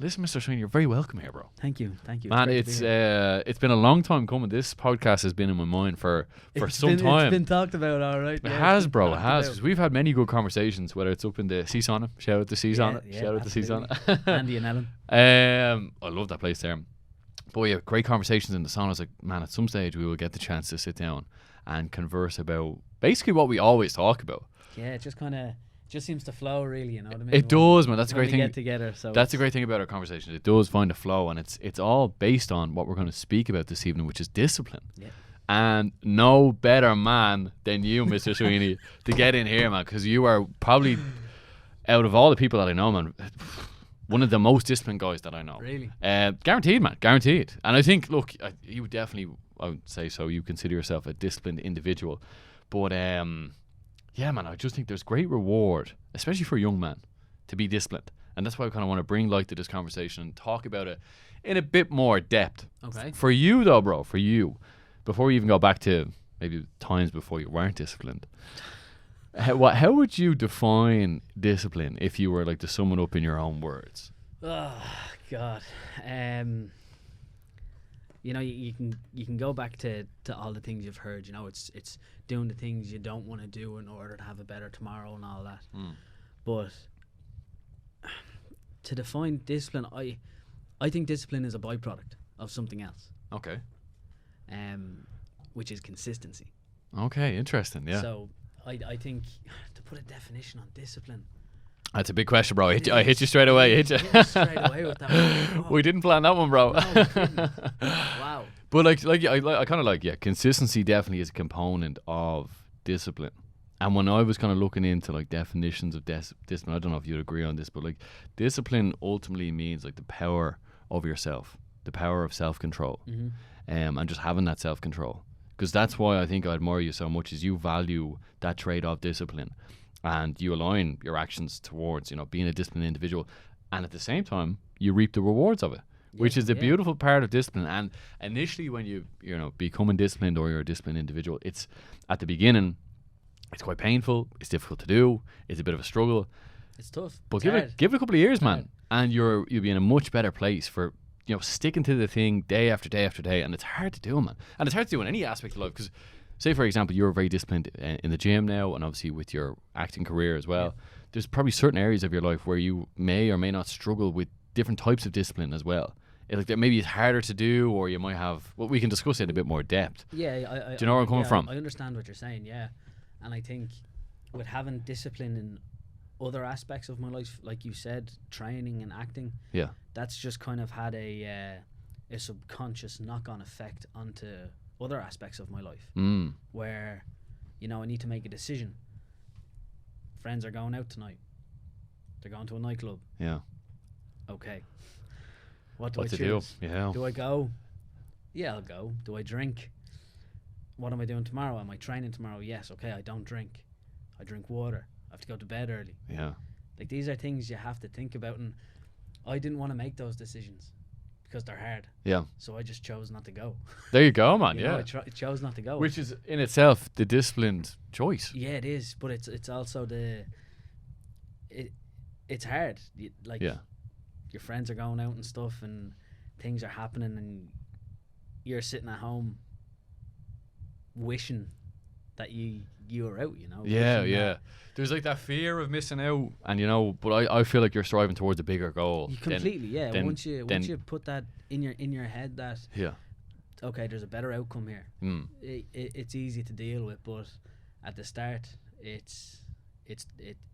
Listen, Mr. Sweeny, you're very welcome here, bro. Thank you. Man, it's been a long time coming. This podcast has been in my mind for some time. It's been talked about, all right. It has, bro. It has. Because we've had many good conversations, whether it's up in the Seasauna. Shout out to Seasauna. Shout out to Seasauna. Andy and Ellen. I love that place there. But yeah, great conversations in the sauna. I was like, man, at some stage we will get the chance to sit down and converse about basically what we always talk about. Yeah, it just seems to flow, really. You know what I mean? It does, man. That's a great thing. Get together, so that's a great thing about our conversations. It does find a flow, and it's all based on what we're going to speak about this evening, which is discipline. Yeah. And no better man than you, Mr. Sweeney, to get in here, man, because you are probably, out of all the people that I know, man, one of the most disciplined guys that I know. Really? Guaranteed, man. Guaranteed. And I think, look, you definitely, I would say so, you consider yourself a disciplined individual. But, yeah, man, I just think there's great reward, especially for a young man, to be disciplined. And that's why I kind of want to bring light to this conversation and talk about it in a bit more depth. Okay. For you, though, bro, for you, before we even go back to maybe times before you weren't disciplined, how would you define discipline if you were like to sum it up in your own words? Oh God, you know, you can go back to all the things you've heard. You know, it's doing the things you don't want to do in order to have a better tomorrow and all that. But to define discipline, I think discipline is a byproduct of something else. Okay. Which is consistency. Okay, interesting. Yeah. So I think to put a definition on discipline. That's a big question, bro. I hit you straight away. Hit you straight away with that one. We didn't plan that one, bro. No, we didn't. Wow. But I kind of like, yeah, consistency definitely is a component of discipline. And when I was kind of looking into like definitions of discipline, I don't know if you'd agree on this, but like discipline ultimately means like the power of yourself, the power of self-control, and just having that self-control. Because that's why I think I admire you so much, is you value that trait of discipline, and you align your actions towards, you know, being a disciplined individual, and at the same time you reap the rewards of it, which is the beautiful part of discipline. And initially when you know, becoming disciplined or you're a disciplined individual, it's at the beginning, it's quite painful, it's difficult to do, it's a bit of a struggle, it's tough, but give it a couple of years, man, and you'll be in a much better place for, you know, sticking to the thing day after day after day. And it's hard to do, man, and it's hard to do in any aspect of life. Because say, for example, you're very disciplined in the gym now, and obviously with your acting career as well, there's probably certain areas of your life where you may or may not struggle with different types of discipline as well. Like maybe it's harder to do, or you might have, well, we can discuss it in a bit more depth. Yeah, do you know where I'm coming from? I understand what you're saying, yeah. And I think with having discipline in other aspects of my life, like you said, training and acting, that's just kind of had a subconscious knock-on effect onto other aspects of my life, where, you know, I need to make a decision. Friends are going out tonight, they're going to a nightclub. Okay, what do I choose? Do I go? Yeah, I'll go. Do I drink? What am I doing tomorrow? Am I training tomorrow? Yes. Okay, I don't drink. I drink water. I have to go to bed early. Like, these are things you have to think about, and I didn't want to make those decisions because they're hard. So I just chose not to go. There you go, man. You know, I chose not to go, which is in itself the disciplined choice. Yeah, it is, but it's also it's hard. Your friends are going out and stuff, and things are happening, and you're sitting at home wishing that you were out, you know. There's like that fear of missing out, and you know, but I feel like you're striving towards a bigger goal. Completely, once you put that in your head that okay, there's a better outcome here. It's easy to deal with, but at the start it's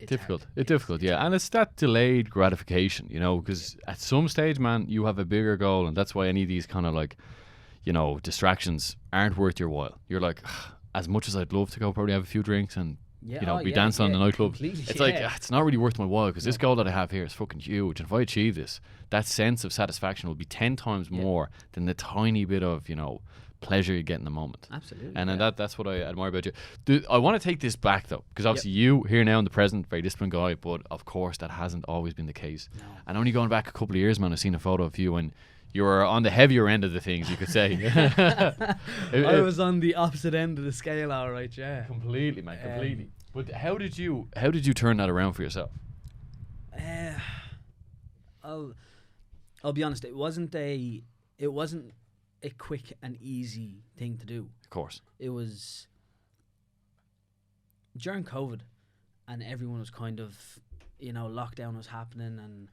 difficult. Hard. It's difficult, and it's that delayed gratification, you know, because at some stage, man, you have a bigger goal, and that's why any of these kind of like, you know, distractions aren't worth your while. You're like, as much as I'd love to go probably have a few drinks and you know, be dancing on the nightclub, it's like, it's not really worth my while, because this goal that I have here is fucking huge, and if I achieve this, that sense of satisfaction will be 10 times more than the tiny bit of, you know, pleasure you get in the moment. Absolutely. And that's what I admire about you. I want to take this back though, because obviously you here now in the present, very disciplined guy, but of course that hasn't always been the case. And only going back a couple of years, man, I've seen a photo of you and you were on the heavier end of the things, you could say. I was on the opposite end of the scale, all right, completely, man, completely. But how did you turn that around for yourself? I'll be honest, it wasn't a quick and easy thing to do. Of course. It was during COVID, and everyone was kind of, lockdown was happening, and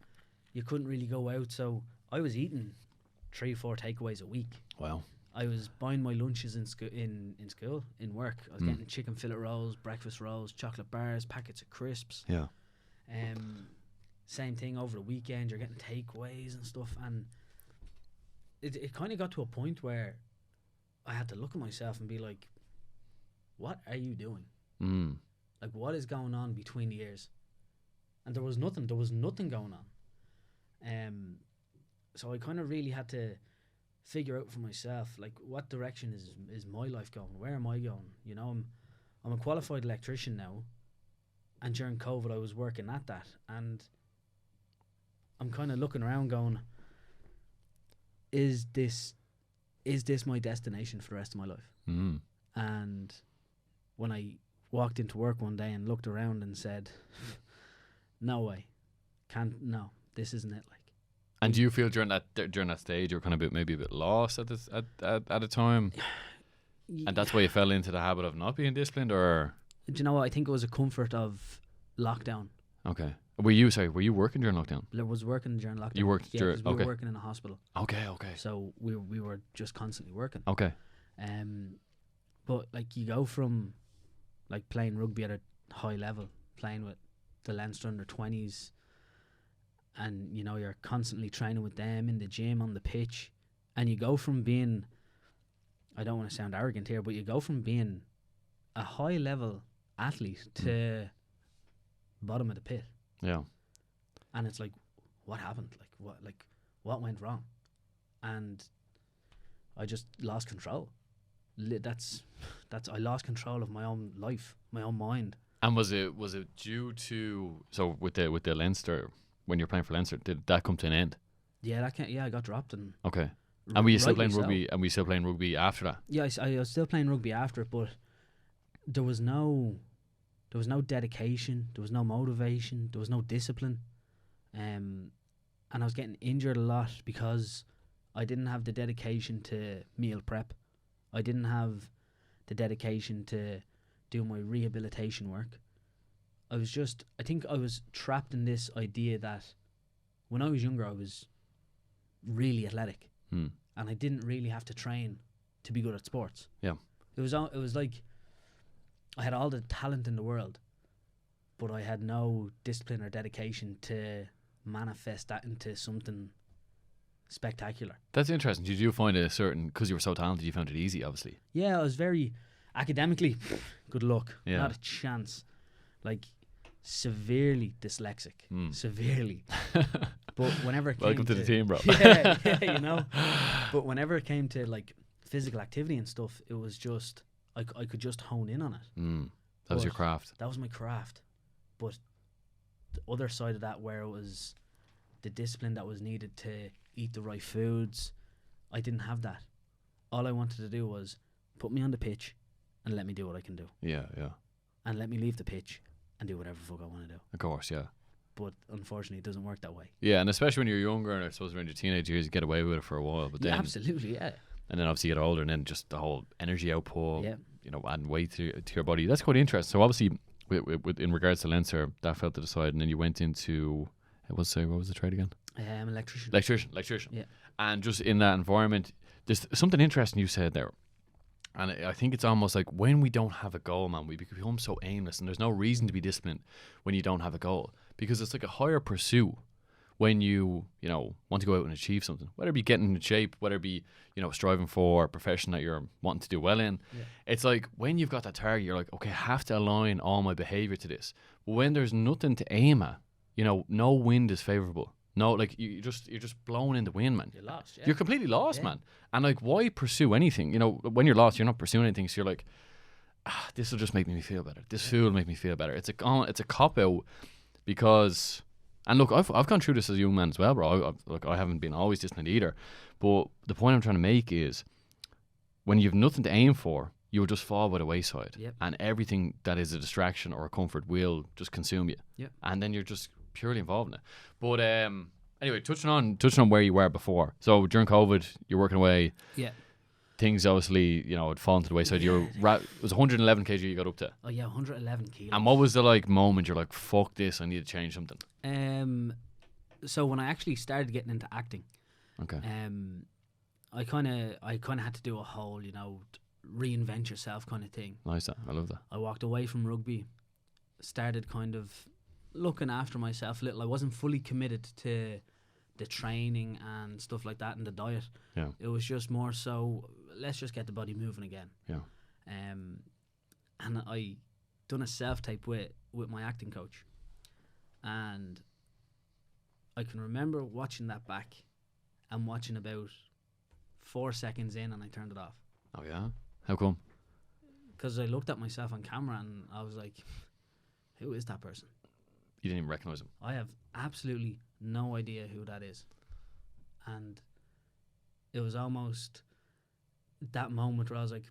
you couldn't really go out. So I was eating 3-4 takeaways a week. Wow. I was buying my lunches in school, in work. I was getting chicken fillet rolls, breakfast rolls, chocolate bars, packets of crisps. Yeah. Same thing over the weekend. You're getting takeaways and stuff, and it kind of got to a point where I had to look at myself and be like, "What are you doing? Like, what is going on between the ears?" And there was nothing. There was nothing going on. So I kind of really had to figure out for myself, like, what direction is my life going? Where am I going? I'm a qualified electrician now, and during COVID I was working at that, and I'm kind of looking around going, is this my destination for the rest of my life? And when I walked into work one day and looked around and said, no way, this isn't it. Like, and do you feel during that stage you're kind of maybe a bit lost at a time, and that's why you fell into the habit of not being disciplined? Or do you know what? I think it was a comfort of lockdown. Okay. Were you working during lockdown? I was working during lockdown. You worked during, we were working in a hospital. Okay. So we were just constantly working. Okay. But like, you go from like playing rugby at a high level, playing with the Leinster under 20s, and you're constantly training with them in the gym, on the pitch, and you go from being, I don't want to sound arrogant here, but you go from being a high level athlete to bottom of the pit. Yeah. And it's like, what happened? What went wrong? And I just lost control. I lost control of my own life, my own mind. And was it due to, so with the Leinster, when you're playing for Leinster, did that come to an end? Yeah, I got dropped. And okay. And were you still playing rugby? And were you still playing rugby after that? Yeah, I was still playing rugby after it, but there was no dedication, there was no motivation, there was no discipline, and I was getting injured a lot because I didn't have the dedication to meal prep. I didn't have the dedication to do my rehabilitation work. I think I was trapped in this idea that when I was younger I was really athletic, and I didn't really have to train to be good at sports. Yeah. It was like I had all the talent in the world, but I had no discipline or dedication to manifest that into something spectacular. That's interesting. Did you find because you were so talented, you found it easy, obviously? Yeah, I was very academically, good luck. Yeah. Not a chance. Like, severely dyslexic. Severely. But whenever it came welcome to the team, bro. yeah, But whenever it came to like physical activity and stuff, it was just I could just hone in on it. That was your craft. That was my craft. But the other side of that, where it was the discipline that was needed to eat the right foods, I didn't have that. All I wanted to do was put me on the pitch and let me do what I can do. Yeah. And let me leave the pitch and do whatever the fuck I want to do. Of course, yeah. But unfortunately, it doesn't work that way. Yeah, and especially when you're younger and I suppose around your teenage years, you get away with it for a while. But then, absolutely, yeah. And then obviously you get older, and then just the whole energy output, Yeah. adding weight to your body. That's quite interesting. So obviously, with in regards to Leinster, that fell to the side, and then you went into, what was the trade again? Electrician. Electrician. Yeah. And just in that environment, there's something interesting you said there. And I think it's almost like when we don't have a goal, man, we become so aimless, and there's no reason to be disciplined when you don't have a goal, because it's like a higher pursuit when you want to go out and achieve something, whether it be getting in shape, whether it be striving for a profession that you're wanting to do well in. Yeah. It's like when you've got that target, you're like, okay, I have to align all my behavior to this. But when there's nothing to aim at, no wind is favorable. No, like you're just blown in the wind, man. You're lost. Yeah. You're completely lost, man. And like, why pursue anything? When you're lost, you're not pursuing anything. So you're like, this will just make me feel better. This food will make me feel better. It's a cop out, because, and look, I've gone through this as a young man as well, bro. I haven't been always disciplined either. But the point I'm trying to make is, when you've nothing to aim for, you'll just fall by the wayside. Yep. And everything that is a distraction or a comfort will just consume you. Yep. And then you're just purely involved in it. But Anyway, touching on where you were before. So during COVID, you're working away. Yeah. Things obviously, had fallen to the wayside. You were it was 111 kg you got up to. Oh yeah, 111 kilos. And what was the moment you're like, fuck this, I need to change something? So when I actually started getting into acting, okay, I kind of had to do a whole, reinvent yourself kind of thing. Nice, I love that. I walked away from rugby, started kind of looking after myself a little. I wasn't fully committed to the training and stuff like that and the diet. Yeah. It was just more so, let's just get the body moving again. Yeah. And I done a self-tape with my acting coach. And I can remember watching that back and watching about 4 seconds in, and I turned it off. Oh, yeah? How come? Because I looked at myself on camera and I was like, who is that person? You didn't even recognise him? I have absolutely no idea who that is. And it was almost that moment where I was like,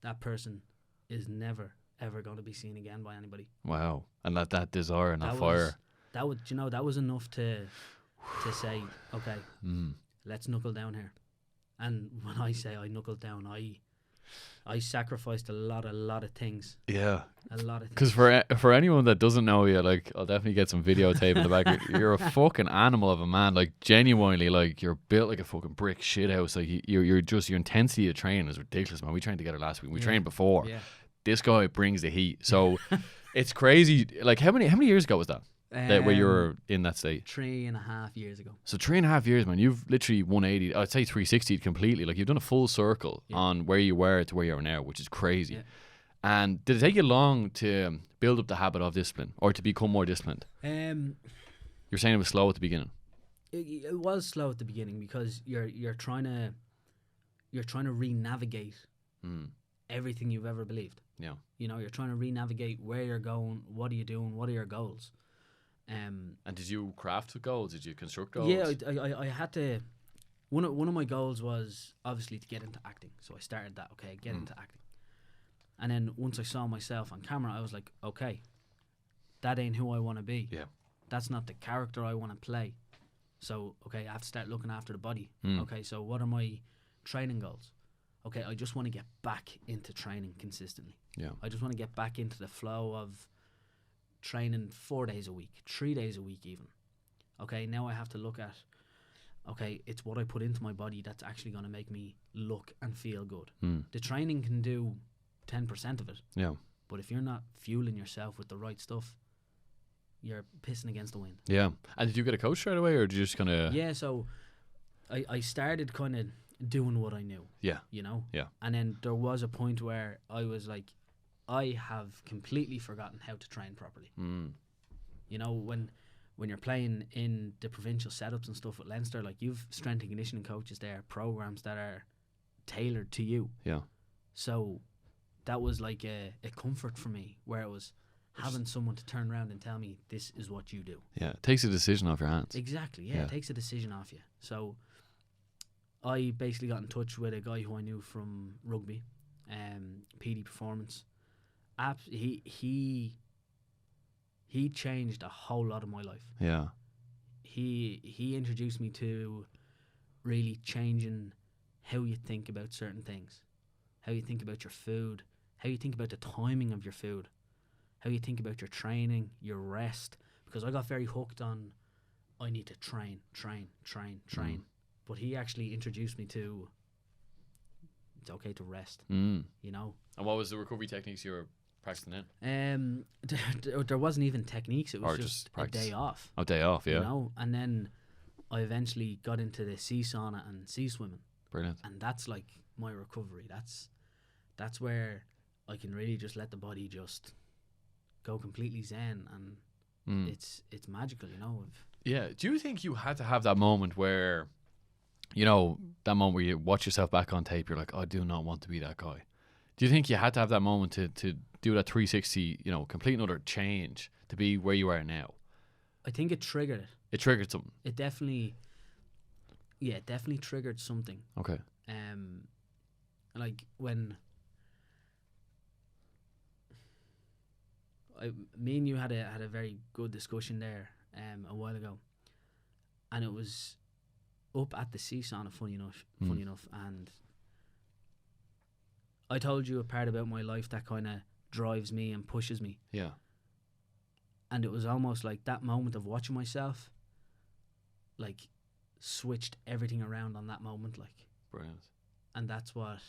that person is never, ever going to be seen again by anybody. Wow. And that desire and that fire. That was enough to say, okay, let's knuckle down here. And when I say I knuckled down, I sacrificed a lot of things. Yeah. A lot of things. Because for anyone that doesn't know you, like, I'll definitely get some videotape in the back. You're a fucking animal of a man. Like, genuinely, like, you're built like a fucking brick shit house. Like, your intensity of training is ridiculous, man. We trained together last week. We trained before. Yeah. This guy brings the heat. So it's crazy. Like, how many years ago was that? Where you were in that state? 3.5 years ago. So 3.5 years, man. You've literally 180. I'd say 360 completely. Like, you've done a full circle on where you were to where you are now, which is crazy. Yeah. And did it take you long to build up the habit of discipline or to become more disciplined? You're saying it was slow at the beginning. It was slow at the beginning because you're trying to re-navigate everything you've ever believed. Yeah. You're trying to re-navigate where you're going, what are you doing, what are your goals. And did you craft goals? Did you construct goals? Yeah, I had to. One of my goals was obviously to get into acting. So I started that. Okay, get into acting. And then once I saw myself on camera, I was like, okay, that ain't who I want to be. Yeah. That's not the character I want to play. So, okay, I have to start looking after the body. Okay, so what are my training goals? Okay, I just want to get back into training consistently. Yeah. I just want to get back into the flow of training 4 days a week, 3 days a week even. Okay, now I have to look at, okay, it's what I put into my body that's actually going to make me look and feel good. The training can do 10% of it. Yeah. But if you're not fueling yourself with the right stuff, you're pissing against the wind. Yeah. And did you get a coach straight away, or did you just kind of... Yeah, so I started kind of doing what I knew. Yeah. Yeah. And then there was a point where I was like, I have completely forgotten how to train properly. When you're playing in the provincial setups and stuff with Leinster, like, you've strength and conditioning coaches there, programs that are tailored to you. Yeah. So that was like a comfort for me, where it was having someone to turn around and tell me, this is what you do. Yeah, it takes a decision off your hands. Exactly, yeah. It takes a decision off you. So I basically got in touch with a guy who I knew from rugby, PD Performance. He changed a whole lot of my life. Yeah. He introduced me to really changing how you think about certain things, how you think about your food, how you think about the timing of your food, how you think about your training, your rest. Because I got very hooked on, I need to train. But he actually introduced me to, it's okay to rest. And what was the recovery techniques you were practicing in? There wasn't even techniques. It was just a day off. A day off, yeah. And then I eventually got into the sea sauna and sea swimming. Brilliant. And that's like my recovery. That's where I can really just let the body just go completely zen, and it's magical, Yeah. Do you think you had to have that moment where, that moment where you watch yourself back on tape, you're like, I do not want to be that guy? Do you think you had to have that moment to do that 360, complete another change to be where you are now? I think it triggered it. It triggered something. It definitely triggered something. Okay. Like when me and you had a very good discussion there a while ago, and it was up at the seesaw, funny enough, and I told you a part about my life that kind of drives me and pushes me. Yeah. And it was almost like that moment of watching myself, like, switched everything around on that moment, like. Brilliant. And that's what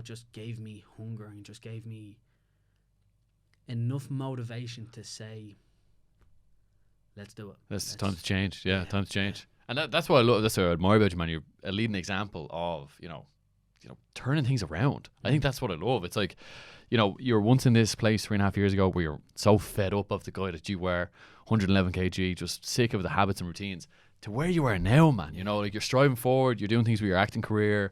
just gave me hunger and just gave me enough motivation to say, let's do it. It's time to change. Yeah, time to change. And that's what I love. That's what I admire about you, man. You're a leading example of, turning things around. I think that's what I love. It's like, you were once in this place 3.5 years ago where you're so fed up of the guy that you were, 111 kg, just sick of the habits and routines, to where you are now, man. Like, you're striving forward, you're doing things with your acting career.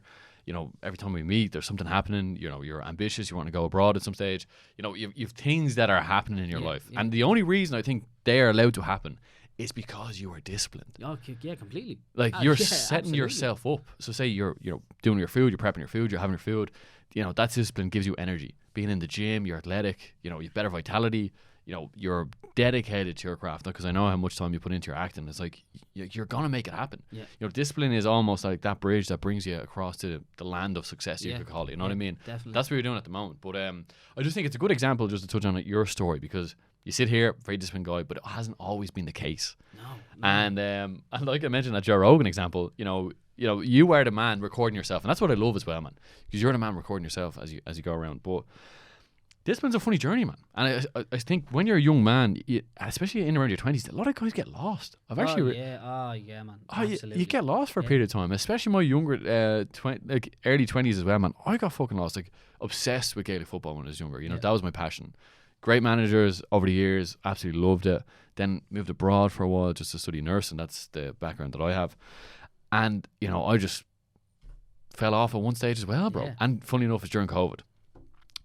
Every time we meet, there's something happening. You're ambitious, you want to go abroad at some stage. You've things that are happening in your life. Yeah. And the only reason I think they are allowed to happen is because you are disciplined. Oh, yeah, completely. Like, you're setting yourself up. So say you're doing your food, you're prepping your food, you're having your food. That discipline gives you energy. Being in the gym, you're athletic, you've better vitality, you're dedicated to your craft. Because I know how much time you put into your acting. It's like, you're going to make it happen. Yeah. Discipline is almost like that bridge that brings you across to the land of success, you could call it. You know what I mean? Definitely. That's what you're doing at the moment. But I just think it's a good example just to touch on your story, because you sit here, very disciplined guy, but it hasn't always been the case. No. And like I mentioned that Joe Rogan example, you are the man recording yourself, and that's what I love as well, man, because you're the man recording yourself as you go around. But discipline's a funny journey, man. And I think when you're a young man, especially in around your 20s, a lot of guys get lost. I've actually yeah, man. Absolutely. You get lost for a period of time, especially my younger early 20s as well, man. I got fucking lost, like obsessed with Gaelic football when I was younger. That was my passion. Great managers over the years, absolutely loved it. Then moved abroad for a while just to study nursing. That's the background that I have. And, I just fell off at one stage as well, bro. Yeah. And funny enough, it's during COVID.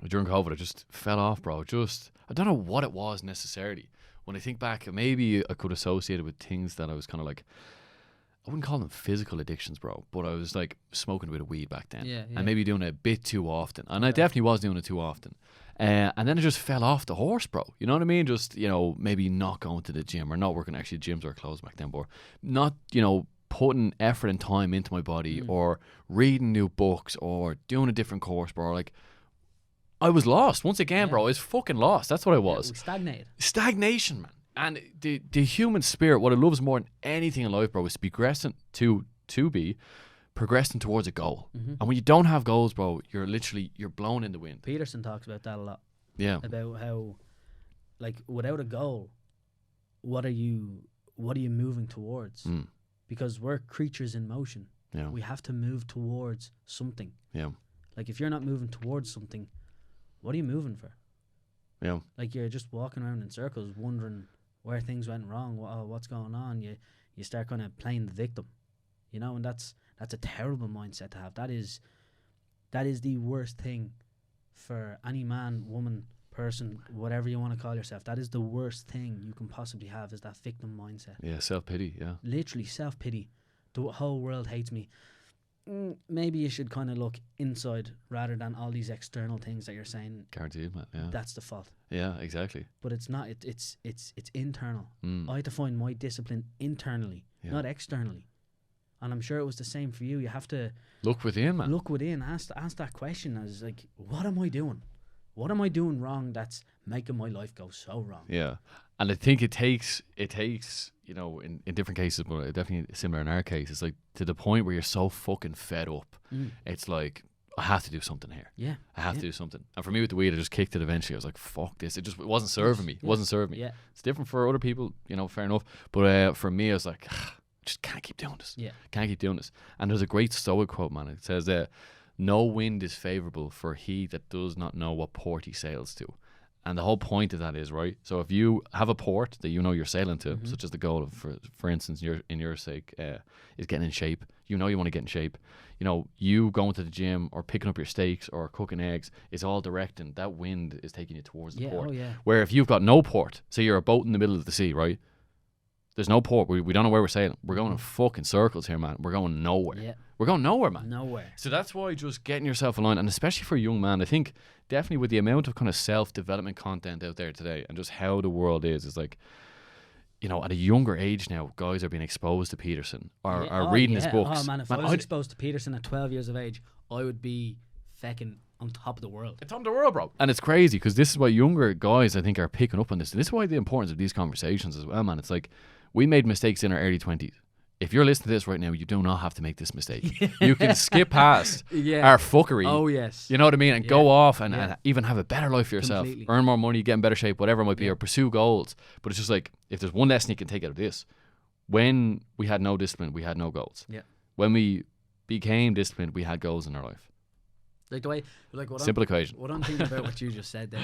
I just fell off, bro. I don't know what it was necessarily. When I think back, maybe I could associate it with things that I was kind of like, I wouldn't call them physical addictions, bro, but I was like smoking a bit of weed back then. Yeah. And maybe doing it a bit too often. And I definitely was doing it too often. And then it just fell off the horse, bro. You know what I mean? Just, maybe not going to the gym or not working. Actually, gyms were closed back then, but not, putting effort and time into my body or reading new books or doing a different course, bro. Like, I was lost. Once again, bro, I was fucking lost. That's what I was. Stagnated. Stagnation, man. And the human spirit, what it loves more than anything in life, bro, is progressing progressing towards a goal. Mm-hmm. And when you don't have goals, bro, you're blown in the wind. Peterson talks about that a lot. Yeah. About how, like, without a goal, what are you moving towards? Because we're creatures in motion. Yeah. We have to move towards something. Yeah. Like, if you're not moving towards something, what are you moving for? Yeah. Like, you're just walking around in circles wondering where things went wrong, what's going on. You start kind of playing the victim, and that's a terrible mindset to have. That is the worst thing for any man, woman, person, whatever you want to call yourself. That is the worst thing you can possibly have, is that victim mindset. Yeah, self-pity, yeah. Literally self-pity. The whole world hates me. Maybe you should kind of look inside rather than all these external things that you're saying. Guaranteed, man. Yeah. That's the fault. Yeah, exactly. But it's not. It's internal. I had to find my discipline internally, not externally. And I'm sure it was the same for you. You have to look within, man. Look within. Ask that question as like, what am I doing? What am I doing wrong that's making my life go so wrong? Yeah. And I think it takes, in different cases, but definitely similar in our case, it's like to the point where you're so fucking fed up. It's like, I have to do something here. Yeah. I have to do something. And for me with the weed, I just kicked it eventually. I was like, fuck this. It wasn't serving me. It wasn't serving me. Yeah. It's different for other people, fair enough. But for me, I was like, just can't keep doing this. Yeah. Can't keep doing this. And there's a great Stoic quote, man. It says, no wind is favourable for he that does not know what port he sails to. And the whole point of that is, right, so if you have a port that you're sailing to, such as the goal of, for instance, in your sake, is getting in shape. You want to get in shape. You going to the gym or picking up your steaks or cooking eggs is all directing. That wind is taking you towards the port. Oh, yeah. Where if you've got no port, say you're a boat in the middle of the sea, right? There's no port. We don't know where we're sailing. We're going in fucking circles here, man. We're going nowhere. Yeah. We're going nowhere, man. Nowhere. So that's why just getting yourself aligned, and especially for a young man, I think definitely with the amount of kind of self-development content out there today and just how the world is like, you know, at a younger age now, guys are being exposed to Peterson or are reading his books. Oh man, if I was exposed to Peterson at 12 years of age, I would be fecking on top of the world. It's on the world, bro. And it's crazy because this is why younger guys, I think, are picking up on this. And this is why the importance of these conversations as well, man. It's like we made mistakes in our early 20s. If you're listening to this right now, you do not have to make this mistake. You can skip past our fuckery. Oh, yes. You know what I mean? And go off and even have a better life for yourself. Completely. Earn more money, get in better shape, whatever it might be, or pursue goals. But it's just like, if there's one lesson you can take out of this, when we had no discipline, we had no goals. Yeah. When we became disciplined, we had goals in our life. Like the way, like what simple equation. What I'm thinking about what you just said there,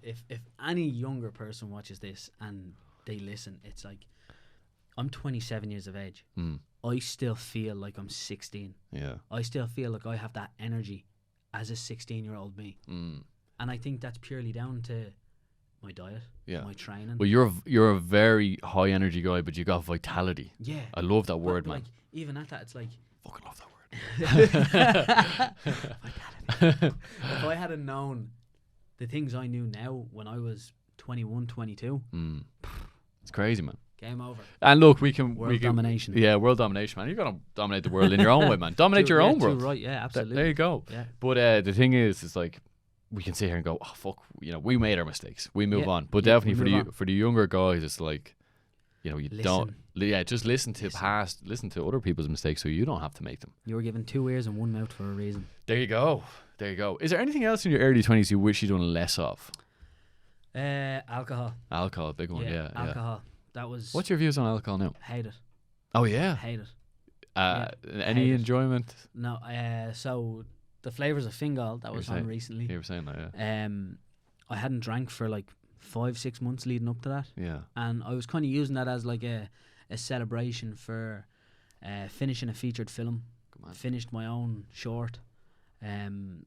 if any younger person watches this and they listen, it's like, I'm 27 years of age. I still feel like I'm 16. Yeah. I still feel like I have that energy as a 16-year-old me. And I think that's purely down to my diet, my training. Well, you're a very high energy guy, but you got vitality. Yeah. I love that word, man. Like, even at that, it's like, fucking love that word. If I had known the things I knew now when I was 21, 22, it's crazy, man. Game over. And look, we can domination. Yeah, world domination, man. You're gonna dominate the world in your own way, man. Dominate your own world. Right, yeah, absolutely. There you go. Yeah. But the thing is, it's like we can sit here and go, oh fuck, you know, we made our mistakes. We move on. But definitely for the younger guys, it's like, you know, just listen to other people's mistakes so you don't have to make them. You were given 2 ears and 1 mouth for a reason. There you go. Is there anything else in your early 20s you wish you'd done less of? Alcohol. Alcohol, big one. Yeah. Alcohol. That was. What's your views on alcohol now? Hate it. Oh yeah. Hate it. Any enjoyment? No. So the flavors of Fingal that was on recently. You were saying that, yeah. I hadn't drank for like 5-6 months leading up to that. Yeah. And I was kind of using that as like a celebration for finishing a featured film. Finished my own short. And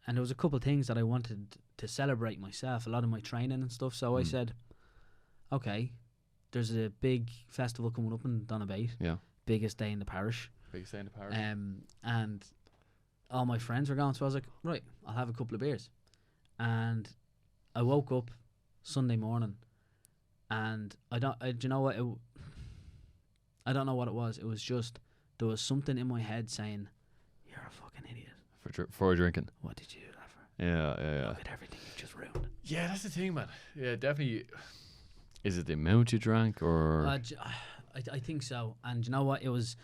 there was a couple of things that I wanted to celebrate myself. A lot of my training and stuff. So I said, okay. There's a big festival coming up in Donabate. Yeah. Biggest day in the parish. Biggest day in the parish. And all my friends were going, so I was like, right, I'll have a couple of beers. And I woke up Sunday morning, and do you know what? I don't know what it was. It was just there was something in my head saying, "You're a fucking idiot for drinking. What did you do that for? Yeah. Look at everything you've just ruined." Yeah, that's the thing, man. Yeah, definitely. Is it the amount you drank, or? I think so. And you know what? It was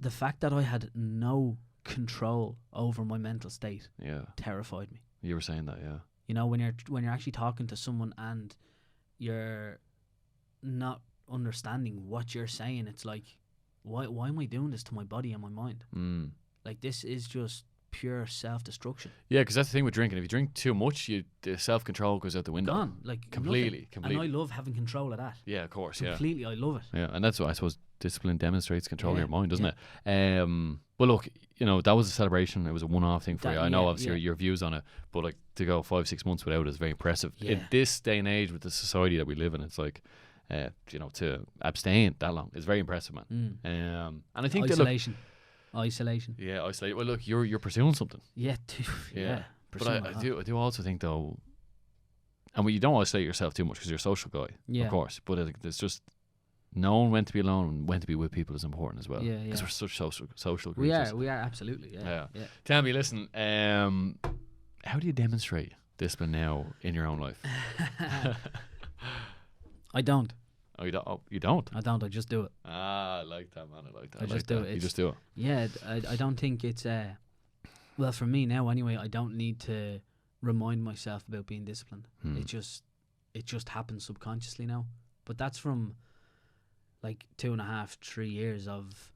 the fact that I had no control over my mental state. Yeah, terrified me. You were saying that, yeah. You know, when you're actually talking to someone and you're not understanding what you're saying, it's like, why am I doing this to my body and my mind? Like, this is just pure self-destruction. Yeah, because that's the thing with drinking. If you drink too much, the self-control goes out the window. Gone. Like, completely. And I love having control of that. Yeah, of course. Completely, I love it. Yeah, and that's what I suppose discipline demonstrates control of your mind, doesn't it? But look, you know, that was a celebration. It was a one-off thing for you. I know, obviously, your views on it, but like to go 5-6 months without it is very impressive. In this day and age, with the society that we live in, it's like, you know, to abstain that long is very impressive, man. And I think isolation. Yeah, isolation. Well, look, you're pursuing something. Yeah. But I do also think though, and you don't isolate yourself too much because you're a social guy, of course. But it's just knowing when to be alone and when to be with people is important as well. Because we're such social creatures. We are absolutely. Yeah. Tell me, listen. How do you demonstrate discipline now in your own life? I don't. Oh, you don't? Oh, you don't? I don't. I just do it. I like that, man. I like that. I just do it. You just do it. Yeah, I don't think it's well, for me now anyway, I don't need to remind myself about being disciplined. It just happens subconsciously now. But that's from like 2.5-3 years of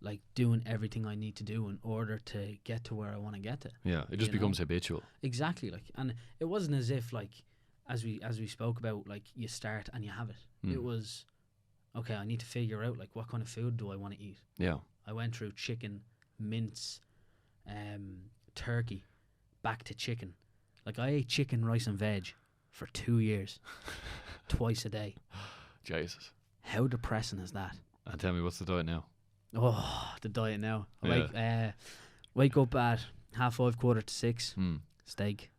like doing everything I need to do in order to get to where I want to get to. Yeah, it just becomes habitual. Exactly. Like, and it wasn't as if like as we spoke about, like, you start and you have it. It was, okay, I need to figure out like what kind of food do I want to eat. Yeah. I went through chicken, mince, turkey, back to chicken. Like, I ate chicken, rice and veg for 2 years, twice a day. Jesus. How depressing is that? And tell me, what's the diet now? Oh, the diet now. Wake up at 5:30, 5:45, steak.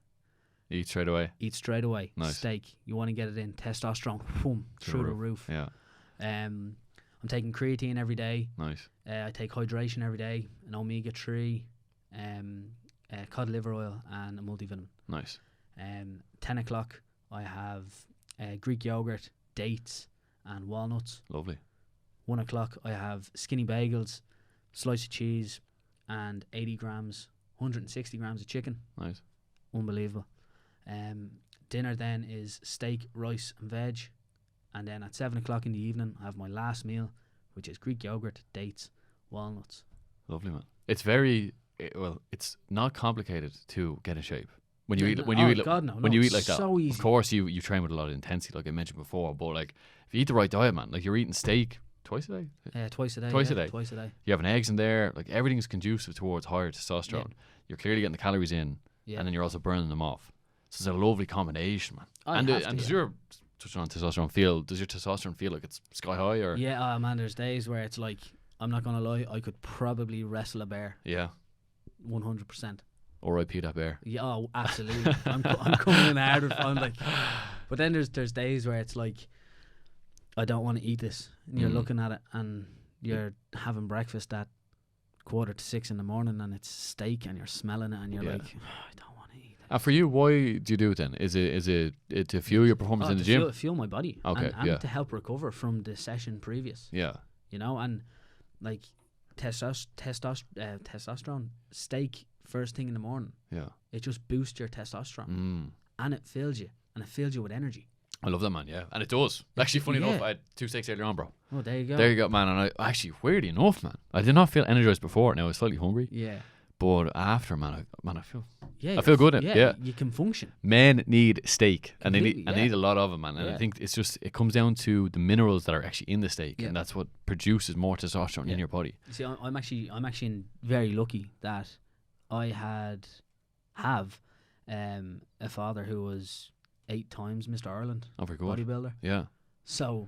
Eat straight away. Eat straight away. Nice. Steak. You want to get it in. Testosterone, boom, through the roof. Yeah. I'm taking creatine every day. Nice. I take hydration every day, an omega-3, cod liver oil, and a multivitamin. Nice. 10 o'clock, I have Greek yogurt, dates, and walnuts. Lovely. 1 o'clock, I have skinny bagels, slice of cheese, and 80 grams, 160 grams of chicken. Nice. Unbelievable. Dinner then is steak, rice, and veg. And then at 7 o'clock in the evening, I have my last meal, which is Greek yogurt, dates, walnuts. Lovely, man. It's very it's not complicated to get in shape when you eat. God, no, when you eat like that. So easy. Of course, you train with a lot of intensity, like I mentioned before. But like, if you eat the right diet, man, like you're eating steak twice a day. Twice a day. Twice a day. You're having eggs in there. Like everything's conducive towards higher testosterone. Yeah. You're clearly getting the calories in, and then you're also burning them off. So it's a lovely combination, man. Does your touching on testosterone does your testosterone feel like it's sky high or? Yeah, man. There's days where it's like, I'm not gonna lie, I could probably wrestle a bear. Yeah. 100%. R.I.P. that bear. Yeah, oh, absolutely. I'm coming in hard. I'm like, but then there's days where it's like, I don't want to eat this. And you're looking at it and you're having breakfast at 5:45 in the morning and it's steak and you're smelling it and you're like, I don't want to eat it. And for you, why do you do it then? Is it to fuel your performance in the gym? Fuel my body. Okay, and to help recover from the session previous. Yeah. You know, and like testosterone, steak first thing in the morning. Yeah. It just boosts your testosterone. And it fills you. And it fills you with energy. I love that, man, yeah. And it does. Actually, funny enough, I had 2 steaks earlier on, bro. Oh, there you go. There you go, man. And I actually, weirdly enough, man, I did not feel energized before. Now I was slightly hungry. Yeah. But after, man, I feel... Yeah, I feel good. Yeah, you can function. Men need steak, and they Completely, need a lot of it, man. And I think it comes down to the minerals that are actually in the steak, and that's what produces more testosterone in your body. See, I'm actually very lucky that I have a father who was 8 times Mr. Ireland bodybuilder. Yeah. So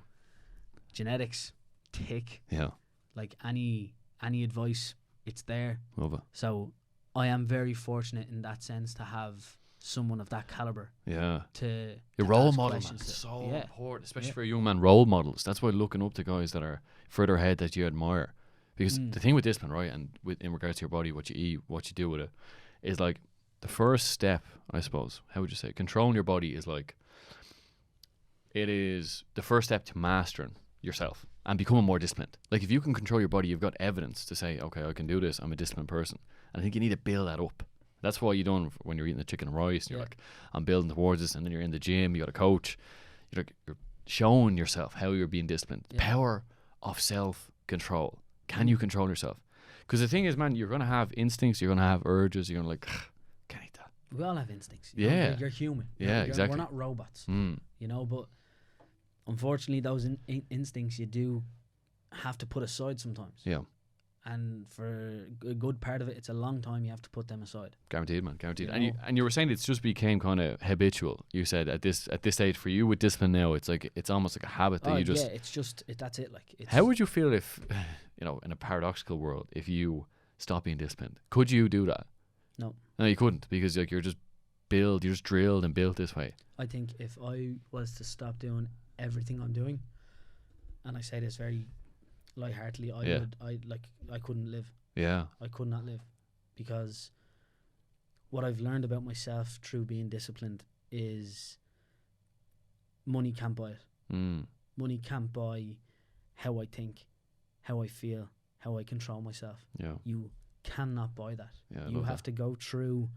genetics tick. Yeah. Like any advice, it's there. Love it. So I am very fortunate in that sense to have someone of that caliber. Yeah. Your role model, man, so important, especially for a young man. Role models. That's why looking up to guys that are further ahead that you admire. Because the thing with discipline, right, and in regards to your body, what you eat, what you do with it, is like the first step, I suppose. How would you say? Controlling your body is like, it is the first step to mastering yourself and becoming more disciplined. Like if you can control your body, you've got evidence to say, okay, I can do this. I'm a disciplined person. And I think you need to build that up. That's what you're doing when you're eating the chicken and rice. And you're like, I'm building towards this. And then you're in the gym. You got a coach. You're showing yourself how you're being disciplined. The power of self-control. Can you control yourself? Because the thing is, man, you're going to have instincts. You're going to have urges. You're going to can't eat that. We all have instincts. Yeah. You're human. Exactly. We're not robots. You know, but unfortunately, those instincts you do have to put aside sometimes. Yeah. And for a good part of it, it's a long time you have to put them aside. Guaranteed, man, guaranteed. And you were saying it's just became kind of habitual. You said at this stage for you with discipline now, it's like it's almost like a habit that you just. Yeah, it's just that's it. Like, how would you feel if, in a paradoxical world, if you stop being disciplined? Could you do that? No, you couldn't, because like you're just drilled and built this way. I think if I was to stop doing everything I'm doing, and I say this very lightheartedly, I couldn't live. Yeah. I could not live, because what I've learned about myself through being disciplined is money can't buy it. Money can't buy how I think, how I feel, how I control myself. Yeah. You cannot buy that. Yeah, you have to go through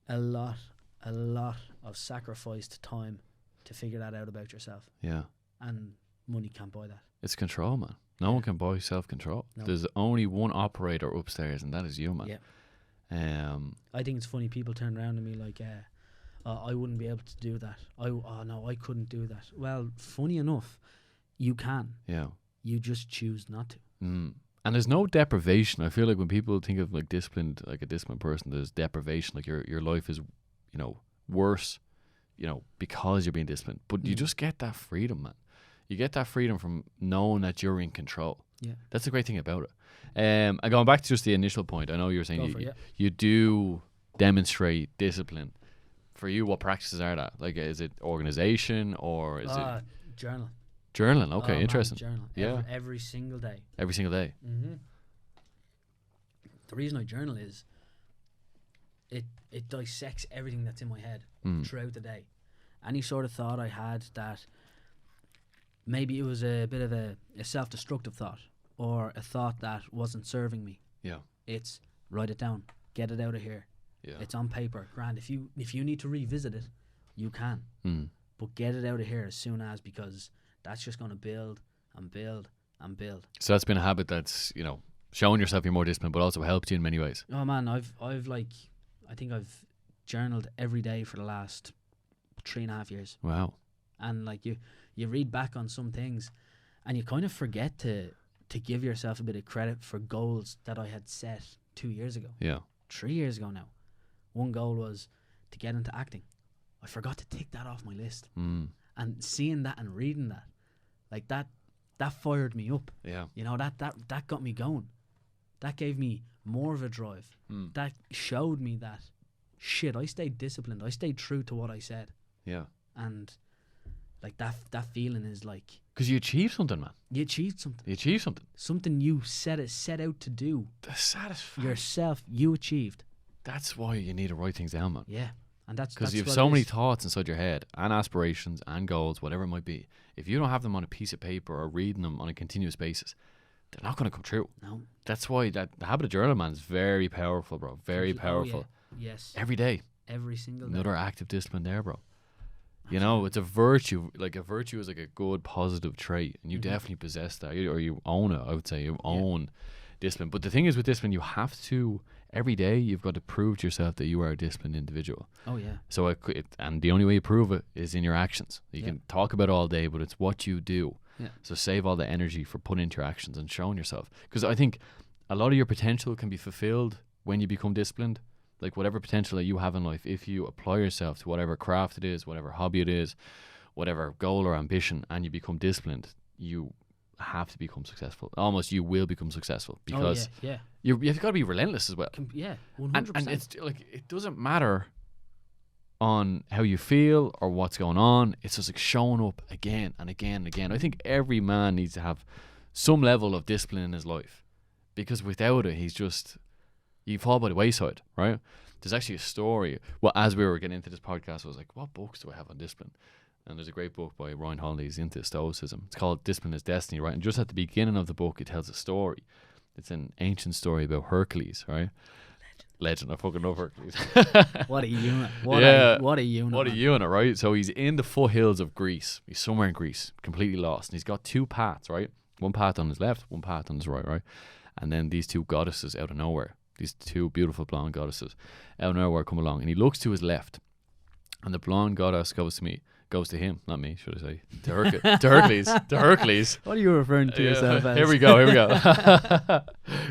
a lot of sacrificed time to figure that out about yourself. Yeah. And money can't buy that. It's control, man. No one can buy self-control. No. There's only one operator upstairs, and that is you, man. Yeah. I think it's funny, people turn around to me like, I wouldn't be able to do that. No, I couldn't do that. Well, funny enough, you can. Yeah. You just choose not to. And there's no deprivation. I feel like when people think of like disciplined, like a disciplined person, there's deprivation. Like your life is, worse, because you're being disciplined. But you just get that freedom, man. You get that freedom from knowing that you're in control. Yeah. That's the great thing about it. And going back to just the initial point, I know you were saying you do demonstrate discipline for you, what practices are that? Like, is it organization or is it journal? Journaling? Okay, man, interesting. Journal. Yeah, every single day. Every single day. Mm-hmm. The reason I journal is it dissects everything that's in my head throughout the day. Any sort of thought I had that maybe it was a bit of a self-destructive thought or a thought that wasn't serving me. Yeah. It's write it down, get it out of here. Yeah. It's on paper, grand. If you need to revisit it, you can. But get it out of here as soon as, because that's just going to build and build and build. So that's been a habit that's, you know, showing yourself you're more disciplined, but also helped you in many ways. Oh man, I think I've journaled every day for the last 3.5 years. Wow. And like you read back on some things and you kind of forget to give yourself a bit of credit for goals that I had set 2 years ago. Yeah. 3 years ago now. One goal was to get into acting. I forgot to tick that off my list. And seeing that and reading that, like that fired me up. Yeah. You know, that got me going. That gave me more of a drive. That showed me that, shit, I stayed disciplined. I stayed true to what I said. Yeah. And like that feeling is like, because you achieved something, man. You achieved something. You achieved something. Something you set out to do. The satisfaction. Yourself, you achieved. That's why you need to write things down, man. Yeah. And that's because you have so many thoughts inside your head and aspirations and goals, whatever it might be. If you don't have them on a piece of paper or reading them on a continuous basis, they're not going to come true. No. That's why the habit of journaling, man, is very powerful, bro. Very powerful. Oh, yeah. Yes. Every day. Every single day. Another active discipline there, bro. You know, it's a virtue. Like a virtue is like a good, positive trait, and you definitely possess that, or you own it. I would say you own discipline. But the thing is, with discipline, you have to every day. You've got to prove to yourself that you are a disciplined individual. Oh yeah. So and the only way you prove it is in your actions. You can talk about it all day, but it's what you do. Yeah. So save all the energy for putting into your actions and showing yourself. Because I think a lot of your potential can be fulfilled when you become disciplined. Like whatever potential that you have in life, if you apply yourself to whatever craft it is, whatever hobby it is, whatever goal or ambition, and you become disciplined, you have to become successful. Almost you will become successful because you've got to be relentless as well. 100%. And it's like, it doesn't matter on how you feel or what's going on. It's just like showing up again and again and again. I think every man needs to have some level of discipline in his life, because without it, you fall by the wayside, right? There's actually a story. Well, as we were getting into this podcast, I was like, what books do I have on discipline? And there's a great book by Ryan Holiday. He's into stoicism. It's called Discipline is Destiny, right? And just at the beginning of the book, it tells a story. It's an ancient story about Hercules, right? Legend. I fucking love Hercules. What a unit. What a unit. What a unit, right? So he's in the foothills of Greece. He's somewhere in Greece, completely lost. And he's got two paths, right? One path on his left, one path on his right? And then these two goddesses out of nowhere, these two beautiful blonde goddesses out of nowhere come along. And he looks to his left. And the blonde goddess goes to him, not me, should I say, to Hercules. What are you referring to yourself as? Here we go.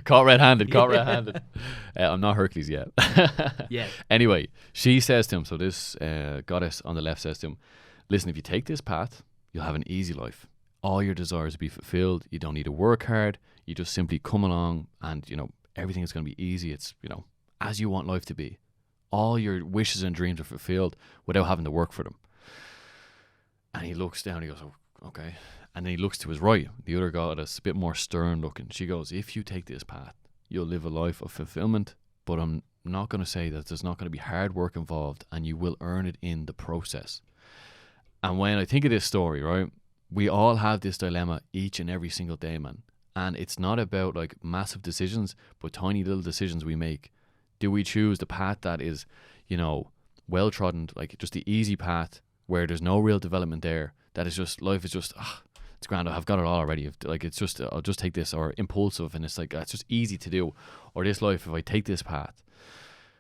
Caught red-handed. I'm not Hercules yet. Yeah. Anyway, she says to him, so this goddess on the left says to him, listen, if you take this path, you'll have an easy life. All your desires will be fulfilled. You don't need to work hard. You just simply come along and, everything is going to be easy. It's, as you want life to be. All your wishes and dreams are fulfilled without having to work for them. And he looks down, he goes, oh, okay. And then he looks to his right, the other goddess, a bit more stern looking. She goes, if you take this path, you'll live a life of fulfillment, but I'm not going to say that there's not going to be hard work involved, and you will earn it in the process. And when I think of this story, right, we all have this dilemma each and every single day, man. And it's not about like massive decisions, but tiny little decisions we make. Do we choose the path that is, well trodden, like just the easy path where there's no real development there? That is just, life is just, it's grand, I've got it all already. Like it's just, I'll just take this, or impulsive, and it's like, it's just easy to do. Or this life, if I take this path,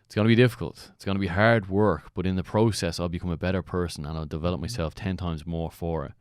it's going to be difficult. It's going to be hard work, but in the process, I'll become a better person and I'll develop myself 10 times more for it.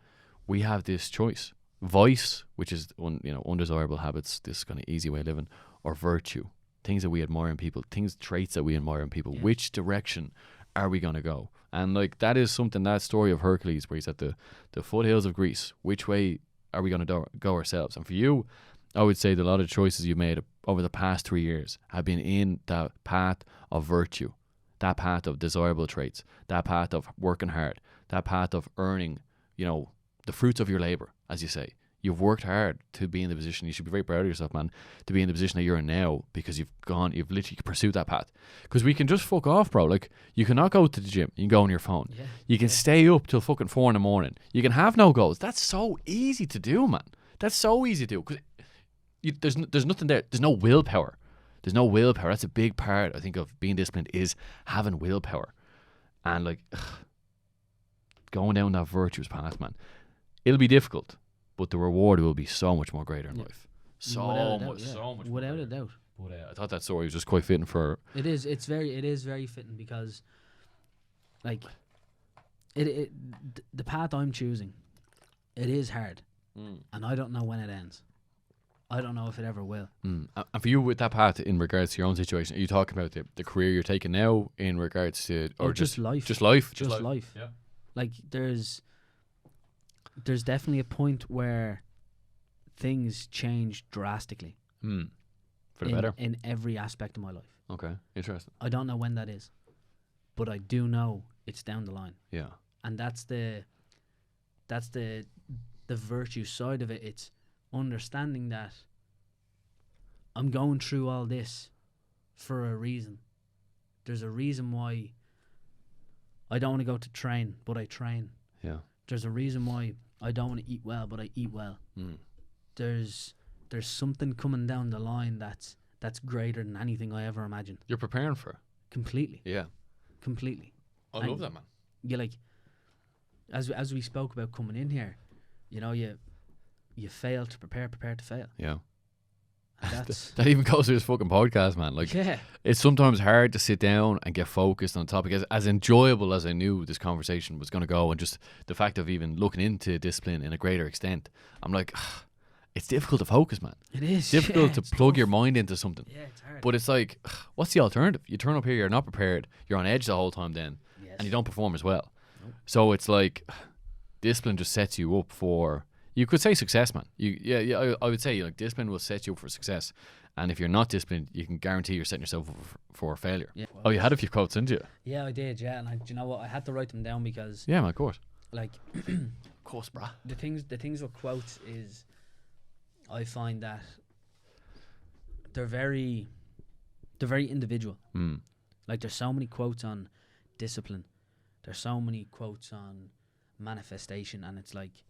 We have this choice. Vice, which is undesirable habits, this kind of easy way of living, or virtue, things that we admire in people, traits that we admire in people. Yeah. Which direction are we going to go? And like that is something, that story of Hercules where he's at the foothills of Greece. Which way are we going to go ourselves? And for you, I would say that a lot of choices you've made over the past 3 years have been in that path of virtue. that path of desirable traits, that path of working hard, that path of earning, the fruits of your labor, as you say. You've worked hard to be in the position. You should be very proud of yourself, man, to be in the position that you're in now, because you've literally pursued that path. Because we can just fuck off, bro. Like, you cannot go to the gym. You can go on your phone. Yeah. You can stay up till fucking 4 a.m. You can have no goals. That's so easy to do, man. That's so easy to do. Because there's nothing there. There's no willpower. There's no willpower. That's a big part, I think, of being disciplined, is having willpower. And like, going down that virtuous path, man. It'll be difficult, but the reward will be so much more greater in life. So much. Without a doubt. But I thought that story was just quite fitting for. It is. It is very fitting, because, like, the path I'm choosing, it is hard, and I don't know when it ends. I don't know if it ever will. And for you, with that path, in regards to your own situation, are you talking about the career you're taking now in regards to, or just life? Just life. Just life. Yeah. Like, there's definitely a point where things change drastically. For the better? In every aspect of my life. Okay, interesting. I don't know when that is, but I do know it's down the line. Yeah. And that's the virtue side of it. It's understanding that I'm going through all this for a reason. There's a reason why I don't want to go to train, but I train. Yeah. There's a reason why I don't want to eat well, but I eat well. There's something coming down the line that's greater than anything I ever imagined. You're preparing for it. Completely. Yeah. Completely. I love that, man. You, like, as we spoke about coming in here, you fail to prepare to fail. Yeah. That's that even goes to this fucking podcast, man. Like, it's sometimes hard to sit down and get focused on a topic. As enjoyable as I knew this conversation was going to go, and just the fact of even looking into discipline in a greater extent, I'm like, it's difficult to focus, man. It is. It's difficult to plug your mind into something. Yeah, it's hard. But it's like, what's the alternative? You turn up here, you're not prepared, you're on edge the whole time then, and you don't perform as well. Nope. So it's like, discipline just sets you up for, you could say, success, man. I would say, like, discipline will set you up for success. And if you're not disciplined, you can guarantee you're setting yourself up for failure. Yeah. Well, you had a few quotes, didn't you? Yeah, I did, yeah. And you know what? I had to write them down because... Yeah, man, of course. Like... of course, brah. The things with quotes is... I find that they're very individual. Like, there's so many quotes on discipline. There's so many quotes on manifestation, and it's like,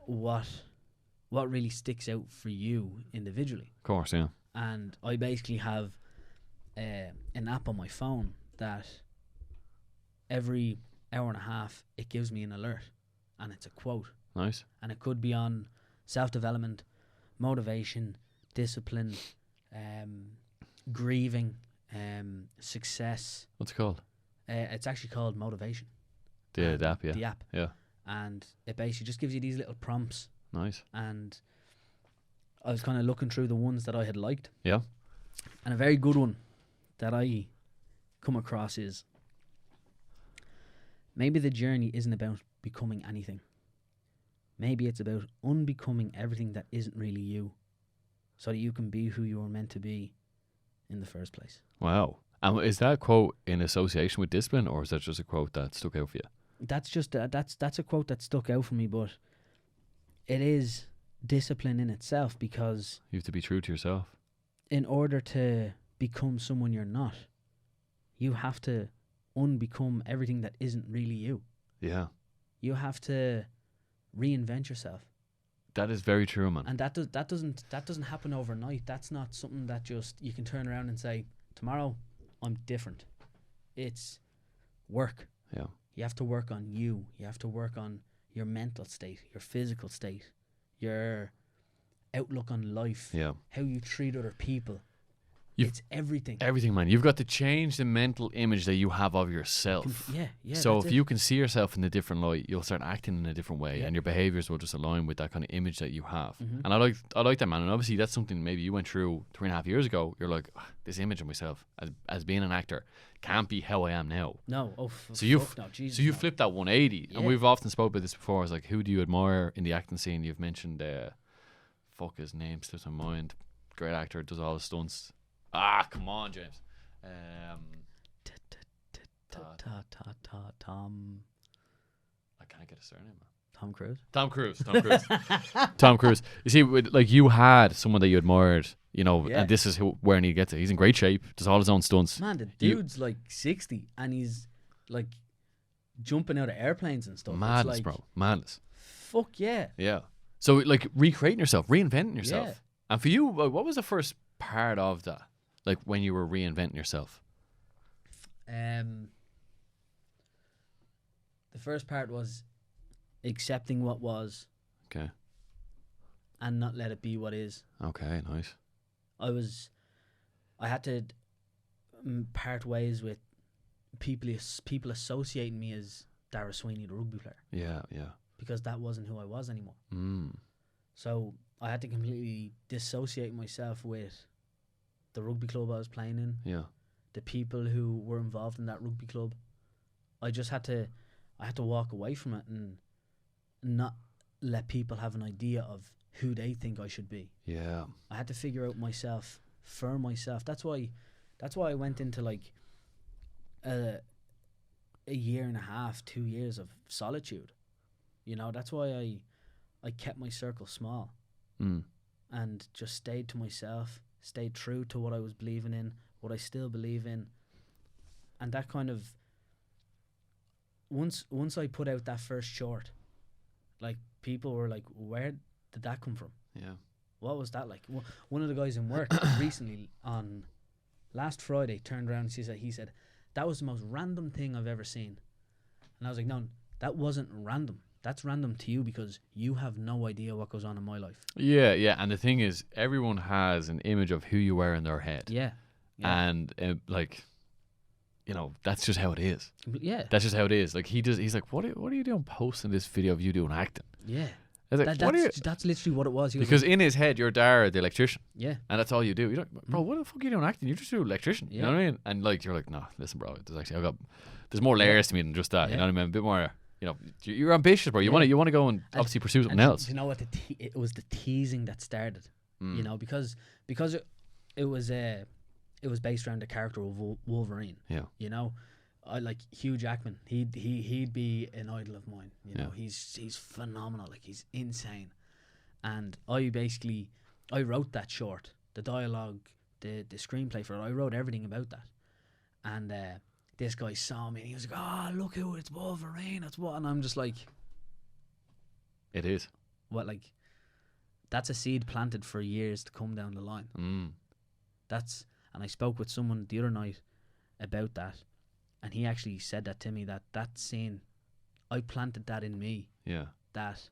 what really sticks out for you individually? Of course, yeah. And I basically have an app on my phone that every hour and a half it gives me an alert, and it's a quote. Nice. And it could be on self-development, motivation, discipline, grieving, success. What's it called? It's actually called Motivation. The app, yeah. The app. Yeah. And it basically just gives you these little prompts. Nice. And I was kind of looking through the ones that I had liked. Yeah. And a very good one that I come across is, maybe the journey isn't about becoming anything. Maybe it's about unbecoming everything that isn't really you, so that you can be who you were meant to be in the first place. Wow. And is that quote in association with discipline, or is that just a quote that stuck out for you? That's just that's a quote that stuck out for me, but it is discipline in itself, because you have to be true to yourself. In order to become someone you're not, you have to unbecome everything that isn't really you. Yeah. You have to reinvent yourself. That is very true, man. And that doesn't happen overnight. That's not something that just you can turn around and say, tomorrow I'm different. It's work. Yeah. You have to work on you. You have to work on your mental state, your physical state, your outlook on life, how you treat other people. It's everything. Everything, man. You've got to change the mental image that you have of yourself. Yeah. So if you can see yourself in a different light, you'll start acting in a different way, and your behaviors will just align with that kind of image that you have. Mm-hmm. And I like that, man. And obviously that's something maybe you went through 3.5 years ago. You're like, this image of myself as being an actor can't be how I am now. No. So you flipped that 180. And we've often spoke about this before. It's like, who do you admire in the acting scene? You've mentioned fuck, his name slips my mind. Great actor, does all the stunts. Come on, James. Tom. I can't get a surname, man. Tom Cruise. Tom Cruise. You see, like you had someone that you admired, you know, and this is where he gets it. He's in great shape, does all his own stunts. Man, the dude's like 60 and he's like jumping out of airplanes and stuff. Madness, like, bro. Madness. Fuck yeah. Yeah. So like recreating yourself, reinventing yourself. Yeah. And for you, what was the first part of that? Like when you were reinventing yourself? The first part was accepting what was. Okay. And not let it be what is. Okay, nice. I had to part ways with people associating me as Darragh Sweeney, the rugby player. Yeah, yeah. Because that wasn't who I was anymore. Mm. So I had to completely dissociate myself with the rugby club I was playing in. Yeah. The people who were involved in that rugby club. I had to walk away from it and not let people have an idea of who they think I should be. Yeah. I had to figure out myself for myself. That's why I went into like a year and a half, 2 years of solitude. You know, that's why I kept my circle small and just stayed to myself, stayed true to what I was believing in, what I still believe in. And that kind of, once I put out that first short, like people were like, where did that come from? Yeah. What was that like? One of the guys in work recently on last Friday turned around and he said, that was the most random thing I've ever seen. And I was like, no, that wasn't random. That's random to you because you have no idea what goes on in my life. Yeah, yeah. And the thing is, everyone has an image of who you are in their head. Yeah. And like, you know, that's just how it is. Yeah. That's just how it is. Like he's like, what are you doing posting this video of you doing acting? Yeah. Like, that's literally what it was. Because in his head, you're Darragh, the electrician. Yeah. And that's all you do. You're like, bro, what the fuck are you doing acting? You just do electrician. Yeah. You know what I mean? And like, you're like, no, listen, bro, there's more layers to me than just that. You know what I mean? A bit more, you know, you're ambitious, bro. You want to go and obviously pursue something else. You know what? It was the teasing that started. You know, because it was based around the character of Wolverine. Yeah. You know, I like Hugh Jackman. He'd be an idol of mine. You know, he's phenomenal. Like he's insane. And I wrote that short, the dialogue, the screenplay for it. I wrote everything about that. And this guy saw me and he was like, "Oh, look who it's Wolverine. That's what." And I'm just like, it is. What, like, that's a seed planted for years to come down the line. And I spoke with someone the other night about that, and he actually said that to me, that scene, I planted that in me. Yeah. That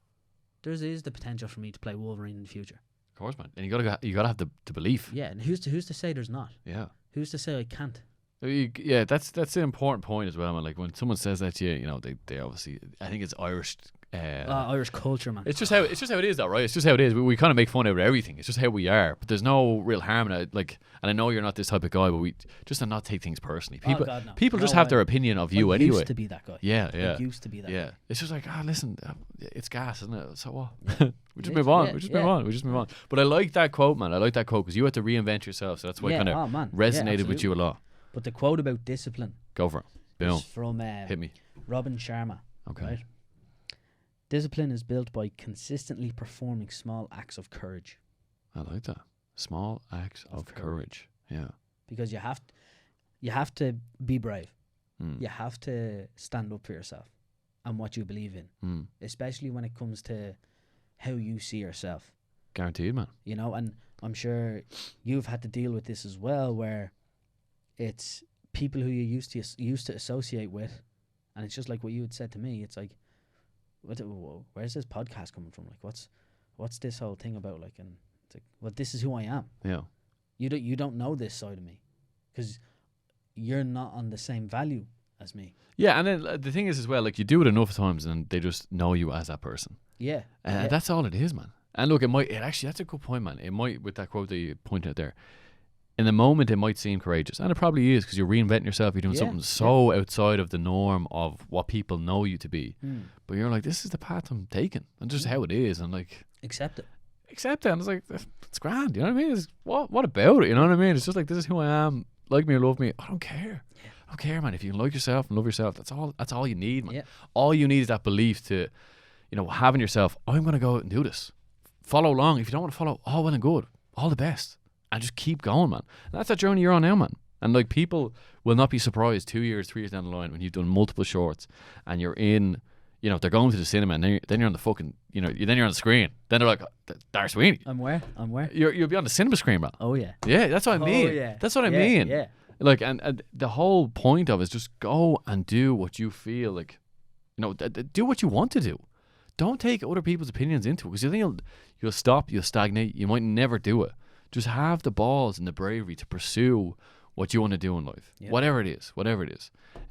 there is the potential for me to play Wolverine in the future. Of course, man. And you gotta have the belief. Yeah, and who's to say there's not? Yeah. Who's to say I can't? Yeah, that's an important point as well, man. Like when someone says that to you, you know, they obviously, I think it's Irish. Irish culture, man. It's just how it is, though, right? It's just how it is. We kind of make fun of everything. It's just how we are. But there's no real harm in it. Like, and I know you're not this type of guy, but we just to not take things personally. People just have their opinion of you anyway. I used to be that guy. Yeah. I used to be that. Yeah. It's just like, listen, it's gas, isn't it? So what? We just move on. We just move on. But I like that quote, man. I like that quote because you had to reinvent yourself. So that's why it kind of resonated with you a lot. But the quote about discipline. Go for it. Boom. Is from hit me. Robin Sharma. Okay. Right? Discipline is built by consistently performing small acts of courage. I like that. Small acts of courage. Yeah. Because you have to be brave. You have to stand up for yourself and what you believe in. Especially when it comes to how you see yourself. Guaranteed, man. You know, and I'm sure you've had to deal with this as well, where it's people who you used to associate with, and it's just like what you had said to me. It's like, where's this podcast coming from? Like, what's this whole thing about? Like, and it's like, well, this is who I am. Yeah. You don't know this side of me because you're not on the same value as me. Yeah, and then the thing is as well, like you do it enough times, and they just know you as that person. Yeah. That's all it is, man. And look, that's a good point, man. It might, with that quote that you pointed out there, in the moment it might seem courageous, and it probably is because you're reinventing yourself. You're doing something so outside of the norm of what people know you to be. But you're like, this is the path I'm taking, and just how it is, and like accept it. And it's like, it's grand. You know what I mean? What about it? You know what I mean? It's just like, this is who I am. Like me or love me, I don't care. I don't care, man. If you like yourself and love yourself, that's all you need, man. Yeah. All you need is that belief to, having yourself, I'm going to go out and do this. Follow along. If you don't want to follow, all well and good. All the best. And just keep going, man. And that's that journey you're on now, man. And like, people will not be surprised 2 years, 3 years down the line when you've done multiple shorts and you're in, they're going to the cinema and then you're on the fucking, then you're on the screen. Then they're like, Darragh Sweeney. I'm where? You'll be on the cinema screen, man. Oh, yeah. Yeah, that's what I mean. Oh, yeah. That's what I mean. Yeah. Like, and the whole point of it is just go and do what you feel like, do what you want to do. Don't take other people's opinions into it, because then you'll stop, you'll stagnate, you might never do it. Just have the balls and the bravery to pursue what you want to do in life, whatever it is.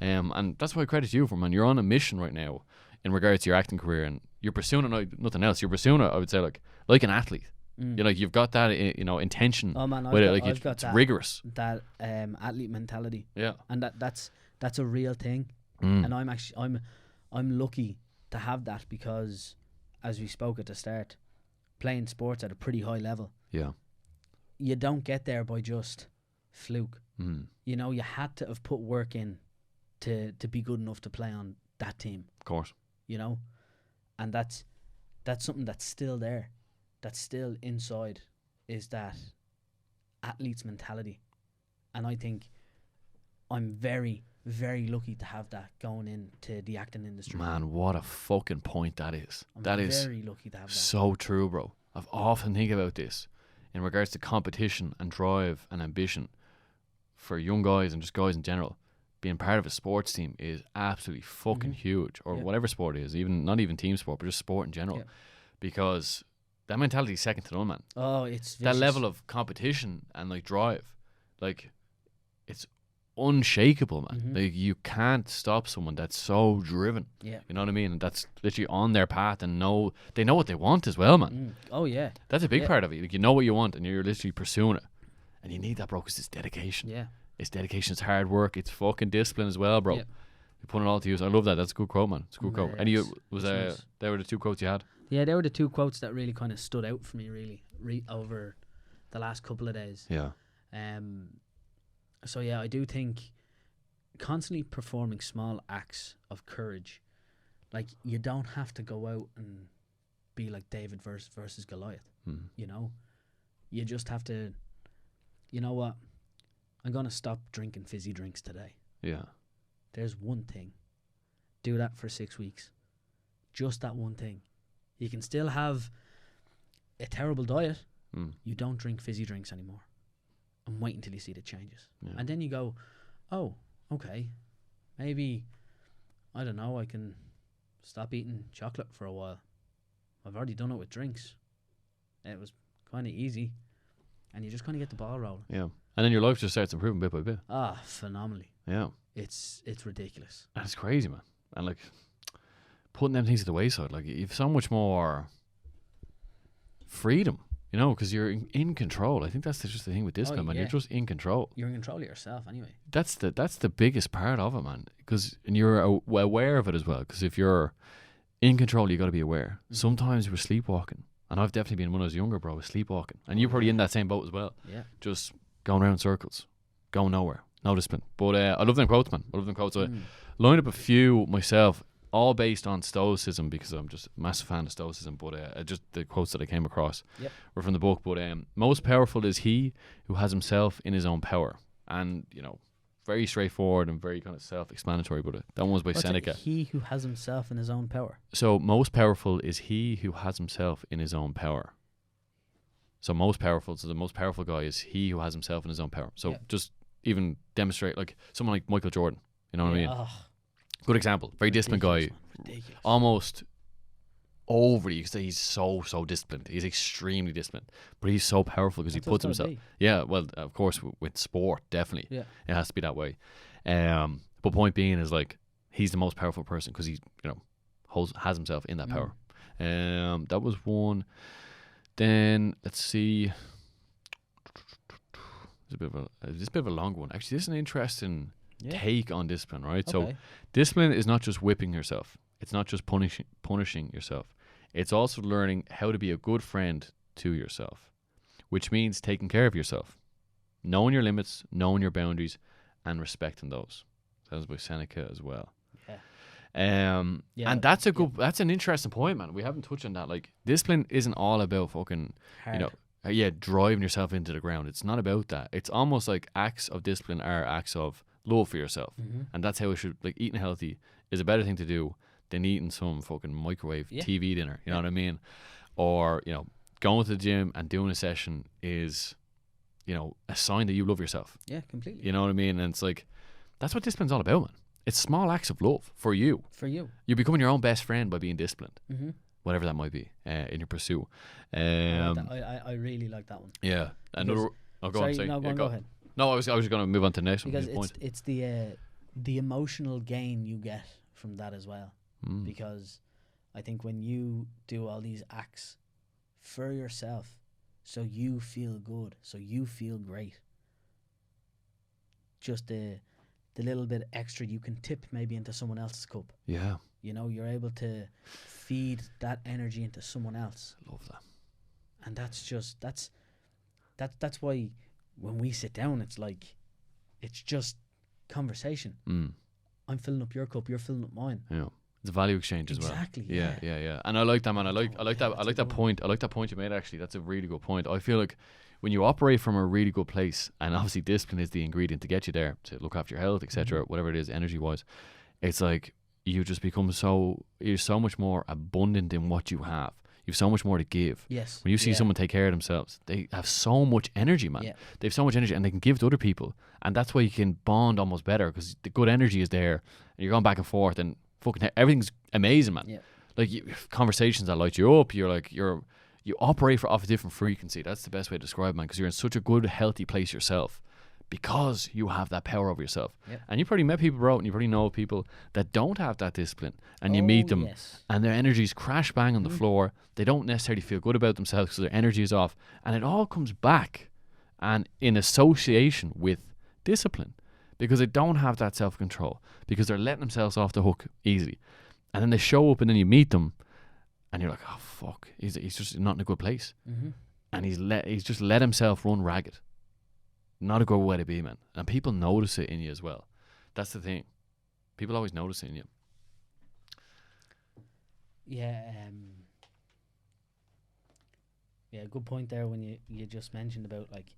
And that's why I credit you for, man. You're on a mission right now in regards to your acting career, and you're pursuing it like nothing else. You're pursuing it, I would say, like an athlete. You've got that, intention. Oh man, it's that, rigorous. That athlete mentality. Yeah, and that's a real thing. And I'm lucky to have that, because, as we spoke at the start, playing sports at a pretty high level. Yeah, you don't get there by just fluke. You had to have put work in to be good enough to play on that team. Of course. And that's something that's still there. That's still inside, is that athlete's mentality. And I think I'm very, very lucky to have that going into the acting industry. Man, what a fucking point that is. I'm is very lucky to have that. So true, bro. I've often think about this in regards to competition and drive and ambition for young guys and just guys in general. Being part of a sports team is absolutely fucking huge, or whatever sport it is, not even team sport, but just sport in general. Because that mentality is second to none, man. Oh, it's vicious. That level of competition and like drive, like, it's unshakable, man. Like, you can't stop someone that's so driven. You know what I mean? And that's literally on their path, and they know what they want as well, man. Oh yeah, that's a big part of it. Like, you know what you want, and you're literally pursuing it, and you need that, bro, because it's dedication. It's dedication. It's hard work. It's fucking discipline as well, bro. You put it all to use. I love that. That's a good quote, man. It's a good quote. And they were the two quotes you had? Yeah, they were the two quotes that really kind of stood out for me, really, over the last couple of days. Yeah. So yeah, I do think constantly performing small acts of courage. Like, you don't have to go out and be like David versus Goliath. You just have to, you know what? I'm going to stop drinking fizzy drinks today. Yeah. There's one thing. Do that for 6 weeks. Just that one thing. You can still have a terrible diet. You don't drink fizzy drinks anymore. And wait until you see the changes. And then you go, oh, okay. Maybe, I don't know, I can stop eating chocolate for a while. I've already done it with drinks. It was kind of easy. And you just kind of get the ball rolling. Yeah. And then your life just starts improving bit by bit. Ah, phenomenally. Yeah. It's ridiculous. And it's crazy, man. And like, putting them things to the wayside, like, you've so much more freedom, because you're in control. I think that's just the thing with discipline, man. You're just in control. You're in control of yourself anyway. That's the biggest part of it, man. And you're aware of it as well. Because if you're in control, you got to be aware. Sometimes we're sleepwalking. And I've definitely been, when I was younger, bro, sleepwalking. And you're probably in that same boat as well. Yeah. Just going around in circles, going nowhere, no discipline. But I love them quotes, man. I love them quotes. I lined up a few myself, all based on stoicism, because I'm just a massive fan of stoicism. But just the quotes that I came across were from the book. But most powerful is he who has himself in his own power. And, very straightforward and very kind of self-explanatory. But that one was by Seneca. He who has himself in his own power. So most powerful is he who has himself in his own power. So the most powerful guy is he who has himself in his own power. So just even demonstrate, like someone like Michael Jordan, you know what I mean? Good example. Very disciplined guy. Ridiculous. Almost overly, you could say he's so disciplined. He's extremely disciplined. But he's so powerful because he puts himself. Yeah, well, of course, with sport, definitely. Yeah. It has to be that way. But point being is, like, he's the most powerful person because he, has himself in that power. That was one. Then let's see. This is a bit of a long one. Actually, this is an interesting take on discipline, right? Okay. So discipline is not just whipping yourself. It's not just punishing yourself. It's also learning how to be a good friend to yourself, which means taking care of yourself, knowing your limits, knowing your boundaries, and respecting those. That was by Seneca as well. Yeah. And that's a good, that's an interesting point, man. We haven't touched on that. Like, discipline isn't all about fucking, Hard. you know, driving yourself into the ground. It's not about that. It's almost like acts of discipline are acts of love for yourself. And that's how it should, like, eating healthy is a better thing to do than eating some fucking microwave TV dinner. You know what I mean? Or, you know, going to the gym and doing a session is, you know, a sign that you love yourself. Yeah, completely. You know what I mean? And it's like, that's what discipline's all about, man. It's small acts of love for you. For you. You're becoming your own best friend by being disciplined. Whatever that might be in your pursuit. I really like that one. Yeah. Another. Oh, go on. Go ahead. No, I was going to move on to the next one. Because it's the emotional gain you get from that as well. Because I think when you do all these acts for yourself, so you feel good, so you feel great, just the little bit extra you can tip maybe into someone else's cup. Yeah. You know, you're able to feed that energy into someone else. Love that. And that's why when we sit down, it's just conversation. I'm filling up your cup, you're filling up mine. Yeah. It's a value exchange as well. Exactly. Yeah. And I like that, man. I like that point. I like that point you made, actually. That's a really good point. I feel like when you operate from a really good place, and obviously discipline is the ingredient to get you there, to look after your health, etc., whatever it is, energy wise, it's like you just become you're so much more abundant in what you have. You have so much more to give. Yes. When you see someone take care of themselves, they have so much energy, man. They have so much energy, and they can give to other people, and that's why you can bond almost better, because the good energy is there, and you're going back and forth, and fucking everything's amazing, man. Like, conversations that light you up. You operate off a different frequency. That's the best way to describe it, man, because you're in such a good, healthy place yourself, because you have that power over yourself. And you probably met people, bro, and you probably know people that don't have that discipline, and you meet them and their energy's crash bang on the floor. They don't necessarily feel good about themselves because their energy is off, and it all comes back and in association with discipline, because they don't have that self-control, because they're letting themselves off the hook easily. And then they show up, and then you meet them, and you're like, oh fuck, he's just not in a good place. And he's just let himself run ragged. Not a good way to be, man. And people notice it in you as well. That's the thing. People always notice it in you. Yeah, good point there when you just mentioned about, like,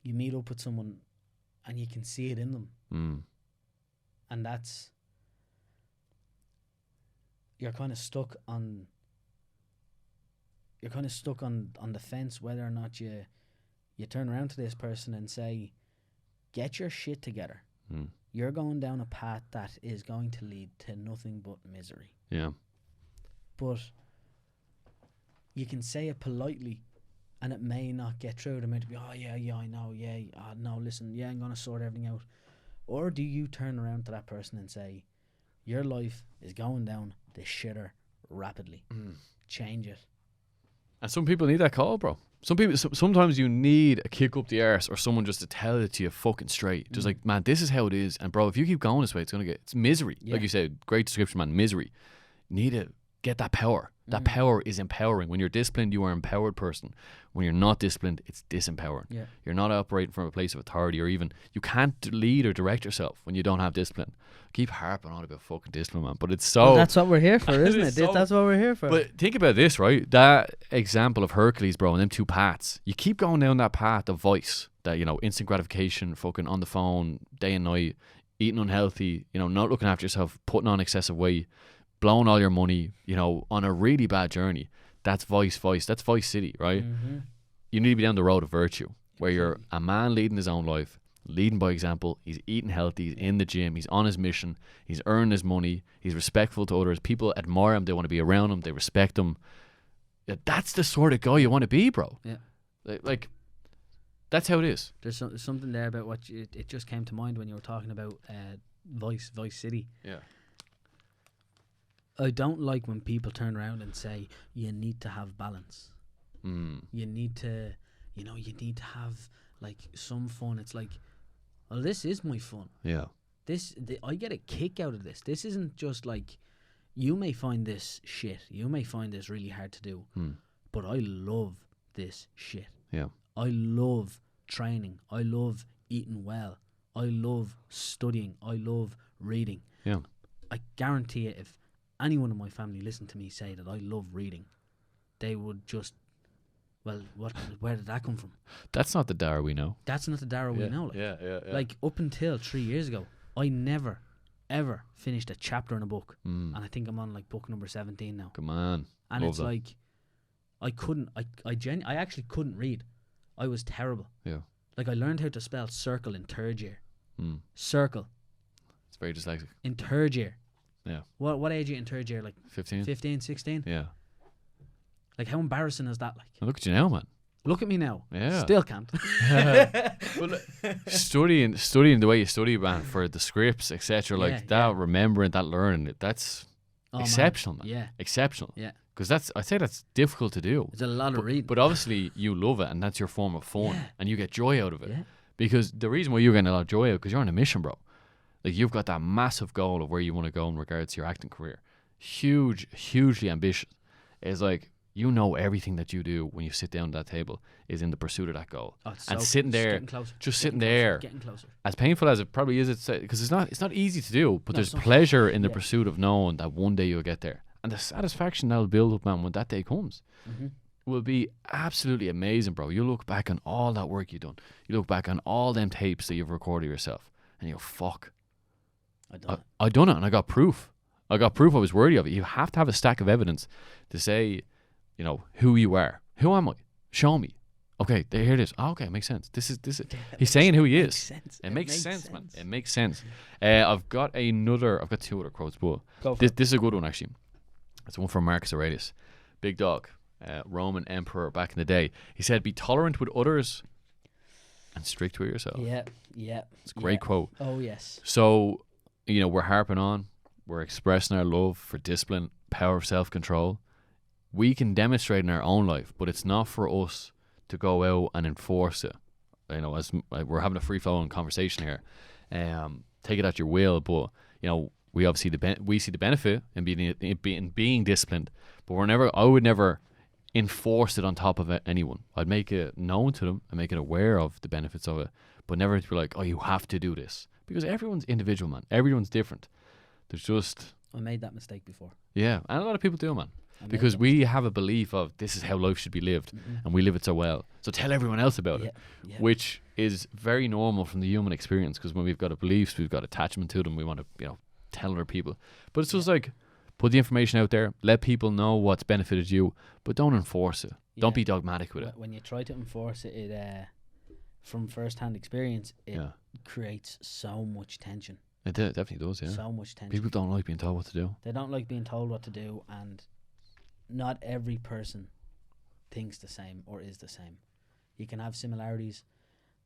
you meet up with someone and you can see it in them. And that's, you're kind of stuck on the fence whether or not you turn around to this person and say, get your shit together. You're going down a path that is going to lead to nothing but misery. Yeah. But you can say it politely, and it may not get through. They might be, oh yeah, I know, no, listen, I'm going to sort everything out. Or do you turn around to that person and say, your life is going down the shitter rapidly. Change it. And some people need that call, bro. Sometimes you need a kick up the arse, or someone just to tell it to you fucking straight. Just like, man, this is how it is. And bro, if you keep going this way, it's misery. Like you said, great description, man, misery. You need to get that power. That power is empowering. When you're disciplined, you are an empowered person. When you're not disciplined, it's disempowering. You're not operating from a place of authority, or even, you can't lead or direct yourself when you don't have discipline. Keep harping on about fucking discipline, man, but it's so... Well, that's what we're here for, isn't it? That's what we're here for. But think about this, right? That example of Hercules, bro, and them two paths. You keep going down that path of vice, that, you know, instant gratification, fucking on the phone, day and night, eating unhealthy, you know, not looking after yourself, putting on excessive weight, blowing all your money, you know, on a really bad journey. That's vice. That's Vice City, right? You need to be down the road of virtue, where you're a man leading his own life, leading by example. He's eating healthy, he's in the gym, he's on his mission, he's earning his money, he's respectful to others. People admire him, they want to be around him, they respect him. That's the sort of guy you want to be, bro. Like that's how it is. There's something there about what it just came to mind when you were talking about Vice City. I don't like when people turn around and say, you need to have balance. You need to, you need to have, like, some fun. It's like, well, this is my fun. I get a kick out of this. This isn't just like, you may find this shit. You may find this really hard to do. But I love this shit. I love training. I love eating well. I love studying. I love reading. Yeah. I guarantee you, if anyone in my family listened to me say that I love reading, they would just, well, where did that come from? That's not the Darragh we know. That's not the Darragh we know. Like, Yeah. Like, up until 3 years ago, I never, ever finished a chapter in a book. And I think I'm on like book number 17 now. Come on. And Love it's that. like, I actually couldn't read. I was terrible. Yeah. Like, I learned how to spell circle in 3rd year. Mm. Circle. It's very dyslexic. In 3rd year. Yeah. What age are you in 3rd year? Like 15? 15, 16? Yeah. Like, how embarrassing is that? Like, Now look at you now, man. look at me now. Yeah. Still can't. Well, studying the way you study, man, for the scripts, etc. Like that, remembering that, learning it, that's exceptional, man. Yeah. Exceptional. Yeah. Because I'd say that's difficult to do. It's a lot of reading. But obviously you love it, and that's your form of fun, and you get joy out of it. Yeah. Because the reason why you're getting a lot of joy out, because you're on a mission, bro. Like, you've got that massive goal of where you want to go in regards to your acting career. Hugely ambitious. It's like, you know, everything that you do when you sit down at that table is in the pursuit of that goal. Oh, and sitting there, just sitting there, getting closer. as painful as it probably is, because it's not easy to do, but No, there's pleasure in the pursuit of knowing that one day you'll get there. And the satisfaction that'll build up, man, when that day comes, will be absolutely amazing, bro. You look back on all that work you've done. You look back on all them tapes that you've recorded yourself, and you go, fuck. I done it, and I got proof. I was worthy of it. You have to have a stack of evidence to say, you know, who you are. Who am I? Show me. Okay, here it is. Oh, okay, it makes sense. This is. He's saying who he is. It makes sense, man. It makes sense. I've got two other quotes, but this is a good one, actually. It's one from Marcus Aurelius, big dog, Roman emperor back in the day. He said, "Be tolerant with others and strict with yourself." Yeah. It's a great quote. Oh yes. So, you know, we're harping on, we're expressing our love for discipline, power of self-control. We can demonstrate in our own life, but it's not for us to go out and enforce it. You know, as we're having a free-flowing conversation here, take it at your will. But you know, we obviously we see the benefit in being disciplined, but I would never enforce it on top of anyone. I'd make it known to them and make it aware of the benefits of it, but never to be like, oh, you have to do this, because everyone's individual, man. Everyone's different. There's just, I made that mistake before. Yeah, and a lot of people do, man. Because we have a belief of this is how life should be lived, and we live it so well. So tell everyone else about it, which is very normal from the human experience. Because when we've got beliefs, we've got attachment to them. We want to, you know, tell other people. But it's just like, put the information out there, let people know what's benefited you, but don't enforce it. Don't be dogmatic with it. When you try to enforce it, from first-hand experience, it creates so much tension. It definitely does, yeah. So much tension. People don't like being told what to do. They don't like being told what to do, and not every person thinks the same or is the same. You can have similarities,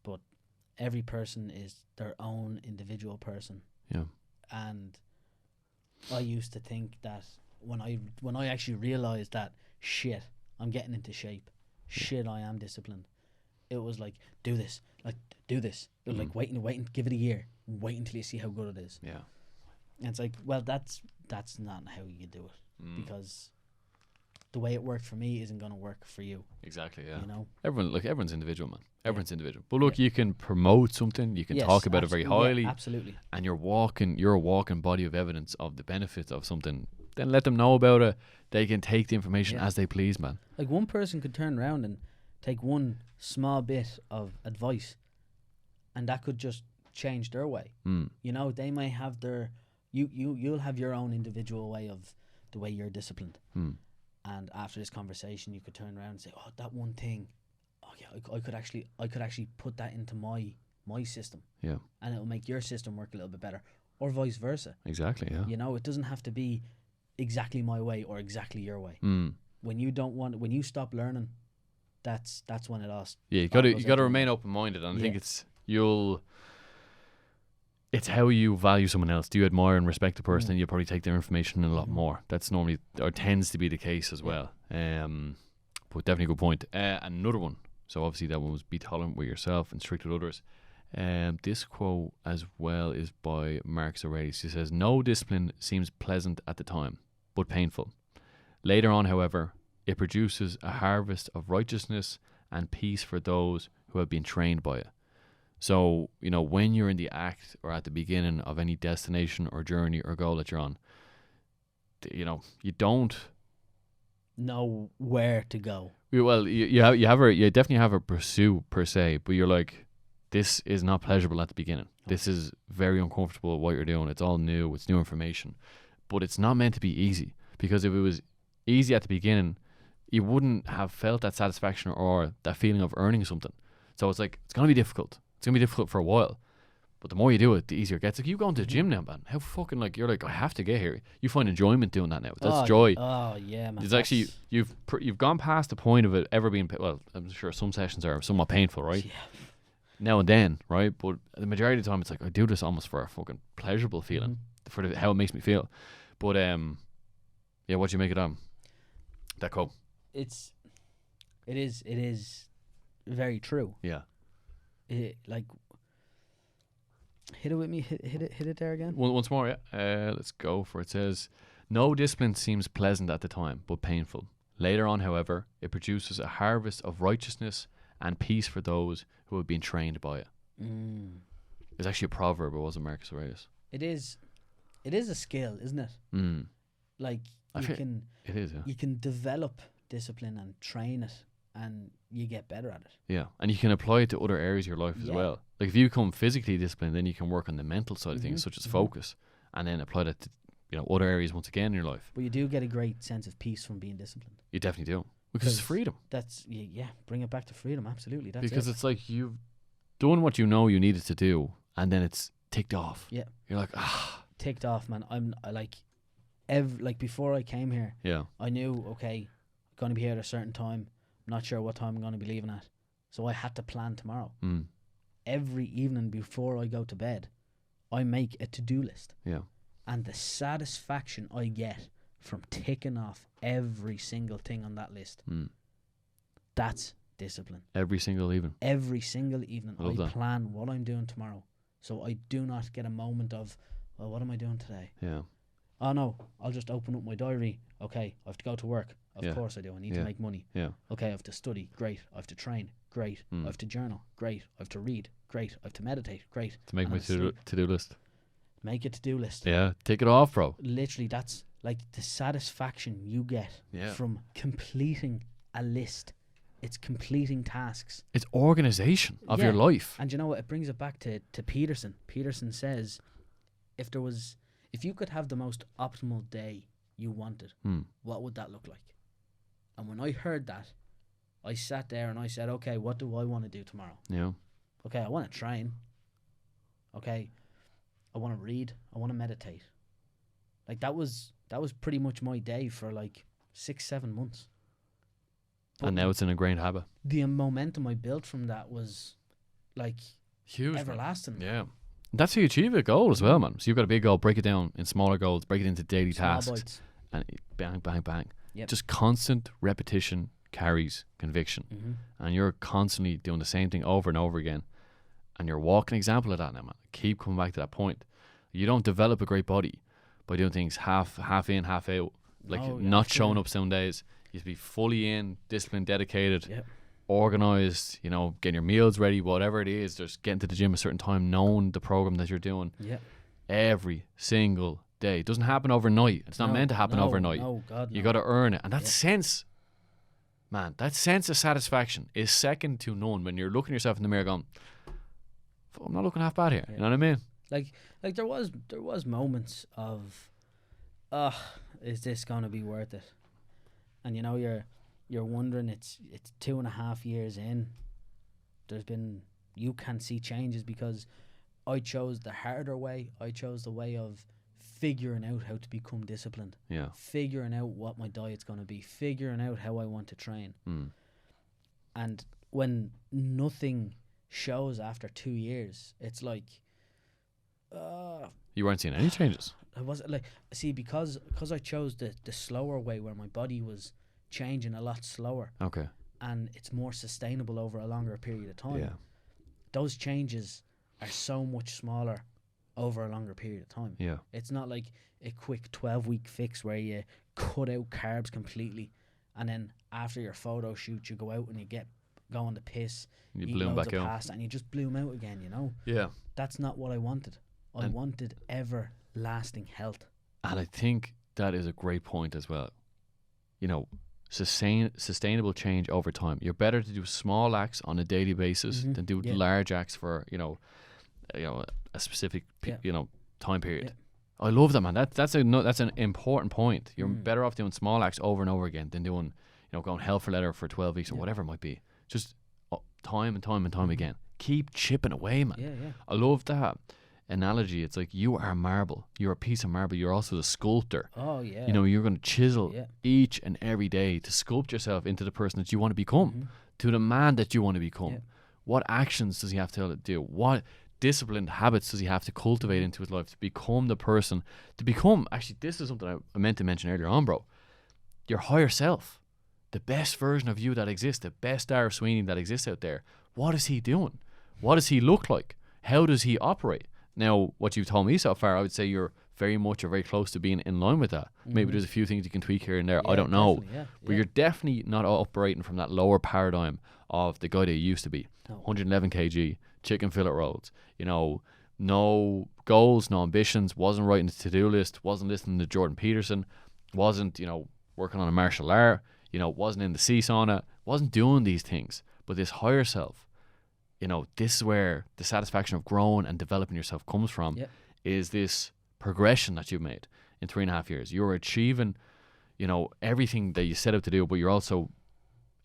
but every person is their own individual person. Yeah. And I used to think that when I actually realized that, shit, I'm getting into shape. Shit, I am disciplined. It was like, do this. It was like, wait, give it a year. Wait until you see how good it is. Yeah. And it's like, well, that's not how you do it, because the way it worked for me isn't going to work for you. Exactly, yeah. You know? Everyone's individual, man. Everyone's individual. But look, you can promote something, you can talk about it very highly. Yeah, absolutely. And you're a walking body of evidence of the benefits of something. Then let them know about it. They can take the information as they please, man. Like, one person could turn around and take one small bit of advice, and that could just change their way. You know, they may have you'll have your own individual way of the way you're disciplined. And after this conversation, you could turn around and say, oh, that one thing, oh yeah, I could actually put that into my system. Yeah. And it'll make your system work a little bit better, or vice versa. Exactly, yeah. You know, it doesn't have to be exactly my way or exactly your way. When you stop learning, that's when it all. Yeah, you got to remain open-minded, and I think it's how you value someone else. Do you admire and respect a person, and you'll probably take their information in a lot more. That's normally, or tends to be the case as well. But definitely a good point. Another one. So obviously that one was, be tolerant with yourself and strict with others. This quote as well is by Marcus Aurelius. He says, "No discipline seems pleasant at the time, but painful. Later on, however, it produces a harvest of righteousness and peace for those who have been trained by it." So, you know, when you're in the act or at the beginning of any destination or journey or goal that you're on, you know, you don't know where to go. Well, you definitely have a pursuit per se, but you're like, this is not pleasurable at the beginning. This is very uncomfortable what you're doing. It's all new. It's new information, but it's not meant to be easy, because if it was easy at the beginning, you wouldn't have felt that satisfaction or that feeling of earning something. So it's like, it's going to be difficult. It's going to be difficult for a while. But the more you do it, the easier it gets. Like, you going to the gym now, man. How fucking, like, you're like, I have to get here. You find enjoyment doing that now. That's joy. Oh, yeah, man. It's actually, you've gone past the point of it ever being, well, I'm sure some sessions are somewhat painful, right? Yeah. Now and then, right? But the majority of the time, it's like, I do this almost for a fucking pleasurable feeling, for how it makes me feel. But, yeah, what do you make of that quote? It is very true. Yeah. Like, hit it with me. Hit it there again. Once more, yeah. Let's go for it. It says, no discipline seems pleasant at the time, but painful. Later on, however, it produces a harvest of righteousness and peace for those who have been trained by it. It's actually a proverb. It wasn't Marcus Aurelius. It is a skill, isn't it? Like, it is, yeah. You can develop discipline and train it, and you get better at it. Yeah, and you can apply it to other areas of your life as well. Like, if you become physically disciplined, then you can work on the mental side of things, such as focus, and then apply that to, you know, other areas once again in your life. But you do get a great sense of peace from being disciplined. You definitely do, because it's freedom. That's bring it back to freedom. Absolutely, because it's like you've done what you know you needed to do, and then it's ticked off. Yeah, you're like, ticked off, man. Like before I came here, I knew, okay, I'm going to be here at a certain time. I'm not sure what time I'm going to be leaving at, so I had to plan tomorrow. Every evening before I go to bed, I make a to-do list. Yeah, and the satisfaction I get from ticking off every single thing on that list, that's discipline. Every single evening. Every single evening, I plan what I'm doing tomorrow, so I do not get a moment of, well, what am I doing today? Yeah. Oh no, I'll just open up my diary. Okay, I have to go to work. Of course I do. I need to make money. Yeah. Okay, I have to study. Great. I have to train. Great. I have to journal. Great. I have to read. Great. I have to meditate. Great. To make my to-do list. Make a to-do list. Yeah, take it off, bro. Literally, that's like the satisfaction you get from completing a list. It's completing tasks. It's organization of your life. And you know what? It brings it back to Peterson. Peterson says, if you could have the most optimal day you wanted, what would that look like? And when I heard that, I sat there and I said, okay, what do I want to do tomorrow? Yeah. Okay, I want to train. Okay, I want to read. I want to meditate. Like, that was pretty much my day for like 6-7 months. But and now it's an ingrained habit. The momentum I built from that was like huge, everlasting. Man. Yeah. That's how you achieve a goal as well, man. So you've got a big goal, break it down in smaller goals, break it into daily tasks, bites. And bang, bang, bang. Yep. Just constant repetition carries conviction. And you're constantly doing the same thing over and over again. And you're a walking example of that now, man. Keep coming back to that point. You don't develop a great body by doing things half in, half out. Like not showing up some days. You have to be fully in, disciplined, dedicated, organized, you know, getting your meals ready, whatever it is, just getting to the gym a certain time, knowing the program that you're doing every single day. It doesn't happen overnight. It's not meant to happen overnight. No, God, no. You got to earn it. And that sense, man, that sense of satisfaction is second to none when you're looking yourself in the mirror going, I'm not looking half bad here. You know what I mean? Like there was moments of, is this going to be worth it? And you know, you're wondering, it's 2.5 years in. You can see changes because I chose the harder way. I chose the way of figuring out how to become disciplined. Yeah. Figuring out what my diet's going to be. Figuring out how I want to train. And when nothing shows after 2 years, it's like, you weren't seeing any changes. I wasn't like, see, because I chose the slower way where my body was changing a lot slower. Okay. And it's more sustainable over a longer period of time. Yeah. Those changes are so much smaller over a longer period of time. Yeah. It's not like a quick 12-week fix where you cut out carbs completely and then after your photo shoot you go out and you get go on the piss, You eat bloom loads back of out. pasta, and you just bloom out again, you know? Yeah. That's not what I wanted. I wanted everlasting health. And I think that is a great point as well. You know, sustainable change over time. You're better to do small acts on a daily basis than do large acts for, a specific, time period. Yeah. I love that, man. That's an important point. You're better off doing small acts over and over again than doing, going hell for leather for 12 weeks or whatever it might be. Just time and time and time again. Keep chipping away, man. Yeah. I love that analogy. It's like you are marble. You're a piece of marble. You're also the sculptor. Oh, yeah. You're going to chisel each and every day to sculpt yourself into the person that you want to become, to the man that you want to become. Yeah. What actions does he have to do? What disciplined habits does he have to cultivate into his life to become the person, actually, this is something I meant to mention earlier on, bro. Your higher self, the best version of you that exists, the best Darragh Sweeney that exists out there. What is he doing? What does he look like? How does he operate? Now, what you've told me so far, I would say you're very much or very close to being in line with that. Maybe there's a few things you can tweak here and there. I don't know. But you're definitely not operating from that lower paradigm of the guy that you used to be. No. 111 kg, chicken fillet rolls, no goals, no ambitions, wasn't writing the to-do list, wasn't listening to Jordan Peterson, wasn't, working on a martial art, wasn't in the sea sauna, wasn't doing these things. But this higher self, this is where the satisfaction of growing and developing yourself comes from, is this progression that you've made in 3.5 years. You're achieving, everything that you set out to do, but you're also,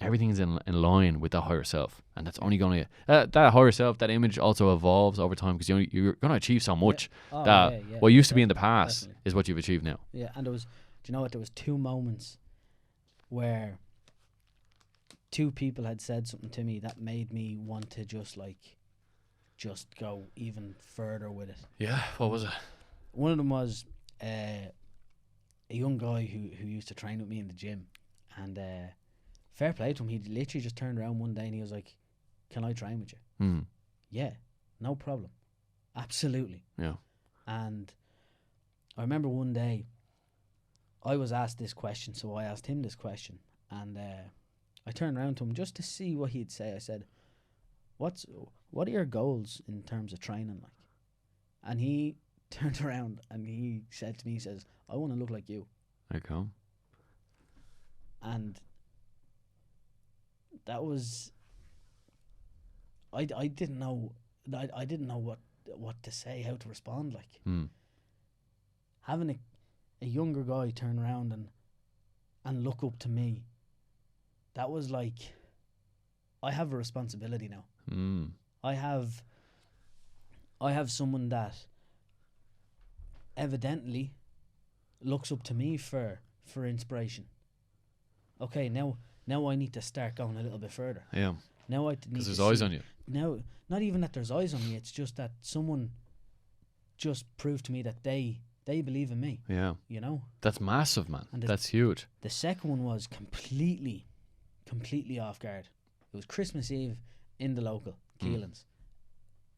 everything's in line with that higher self. And that's only going to, that higher self, that image also evolves over time because you're going to achieve so much what used to be in the past is what you've achieved now. Yeah, and there was 2 moments where 2 people had said something to me that made me want to just go even further with it. Yeah, what was it? One of them was a young guy who used to train with me in the gym, and fair play to him. He literally just turned around one day and he was like, "Can I train with you?" Yeah, no problem, absolutely. Yeah. And I remember one day I was asked this question, so I asked him this question, and I turned around to him just to see what he'd say. I said, what are your goals in terms of training like? And he turned around and he said to me, he says, "I want to look like you." There you go. And that was, I didn't know what to say, how to respond like. Having a younger guy turn around and look up to me, that was like, I have a responsibility now. I have someone that evidently looks up to me for inspiration. Okay, now I need to start going a little bit further. Yeah. Now I need to because there's eyes on you. Now, not even that there's eyes on me. It's just that someone just proved to me that they believe in me. Yeah. That's massive, man. That's huge. The second one was completely off guard. It was Christmas Eve in the local Keelan's.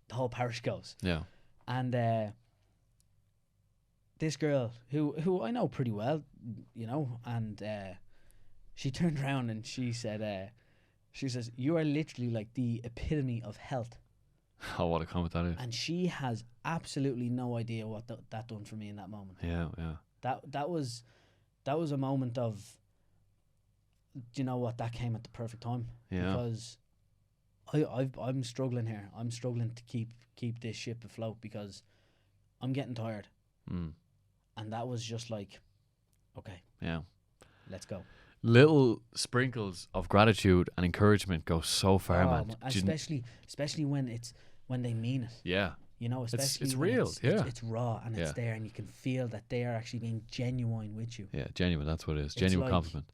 The whole parish goes. Yeah. And this girl who I know pretty well, and she turned around and she said, she says, "You are literally like the epitome of health." Oh, what a comment that is. And she has absolutely no idea what that done for me in that moment. Yeah. That was a moment of, do you know what, that came at the perfect time. Yeah. Because I'm struggling here. I'm struggling to keep this ship afloat because I'm getting tired. And that was just like, okay. Yeah. Let's go. Little sprinkles of gratitude and encouragement go so far, man. Especially when they mean it. Yeah. Especially it's real. It's raw and it's there, and you can feel that they are actually being genuine with you. Yeah, genuine. That's what it is. Genuine compliment.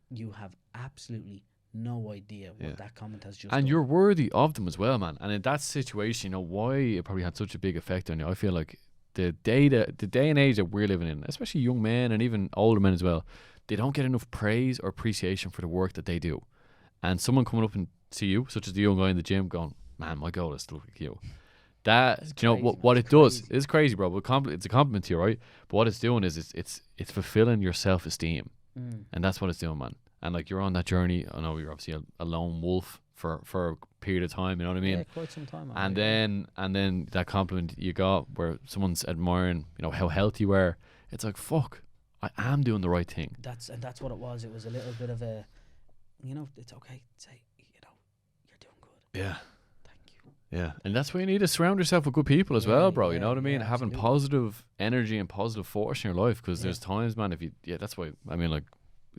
You have absolutely no idea what that comment has just and done. You're worthy of them as well, man. And in that situation, why it probably had such a big effect on you, I feel like the day and age that we're living in, especially young men and even older men as well, they don't get enough praise or appreciation for the work that they do. And someone coming up and see you, such as the young guy in the gym, going, "Man, my goal is to look like you." That, do you know what it does? It's crazy, bro. But it's a compliment to you, right? But what it's doing is it's fulfilling your self-esteem, and that's what it's doing, man. And like, you're on that journey. I know you're obviously a lone wolf for a period of time, you know what I mean? Yeah, quite some time. And then that compliment you got where someone's admiring, you know, how healthy you were. It's like, fuck, I am doing the right thing. That's what it was. It was a little bit of a, you know, it's okay to say, you know, you're doing good. Yeah. Thank you. Yeah, and that's why you need to surround yourself with good people as well, bro. You know what I mean? Yeah, having positive energy and positive force in your life, because there's times, man, that's why, I mean, like,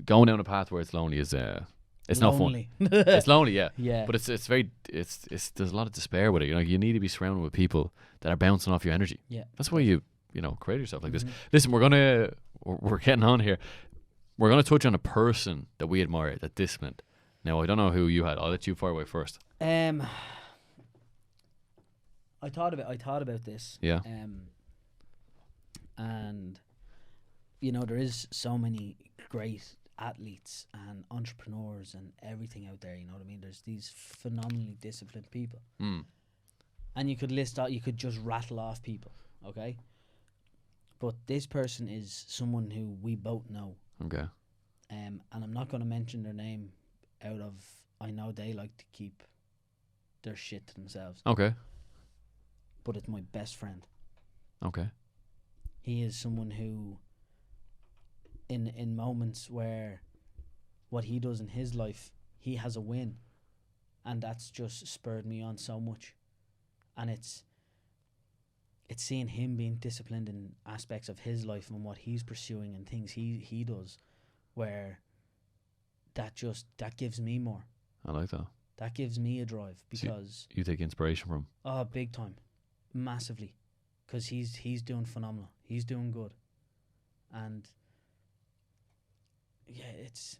going down a path where it's lonely is, it's lonely. not fun. It's lonely, yeah. Yeah. But it's very, there's a lot of despair with it. You know, you need to be surrounded with people that are bouncing off your energy. Yeah. That's why you know, create yourself like this. Listen, we're getting on here. We're gonna touch on a person that we admire, that disciplined. Now, I don't know who you had. I'll let you fire away first. I thought about this. Yeah. And you know, there is so many great athletes and entrepreneurs and everything out there, you know what I mean? There's these phenomenally disciplined people. And you could you could just rattle off people, okay? But this person is someone who we both know. Okay. And I'm not going to mention their name out of, I know they like to keep their shit to themselves. Okay. But it's my best friend. Okay. He is someone who, in moments where what he does in his life, he has a win, and that's just spurred me on so much. And it's seeing him being disciplined in aspects of his life and what he's pursuing and things he does, where that gives me more. I like that. That gives me a drive, because you take inspiration from. Oh, big time, massively, because he's doing phenomenal. He's doing good, and yeah, it's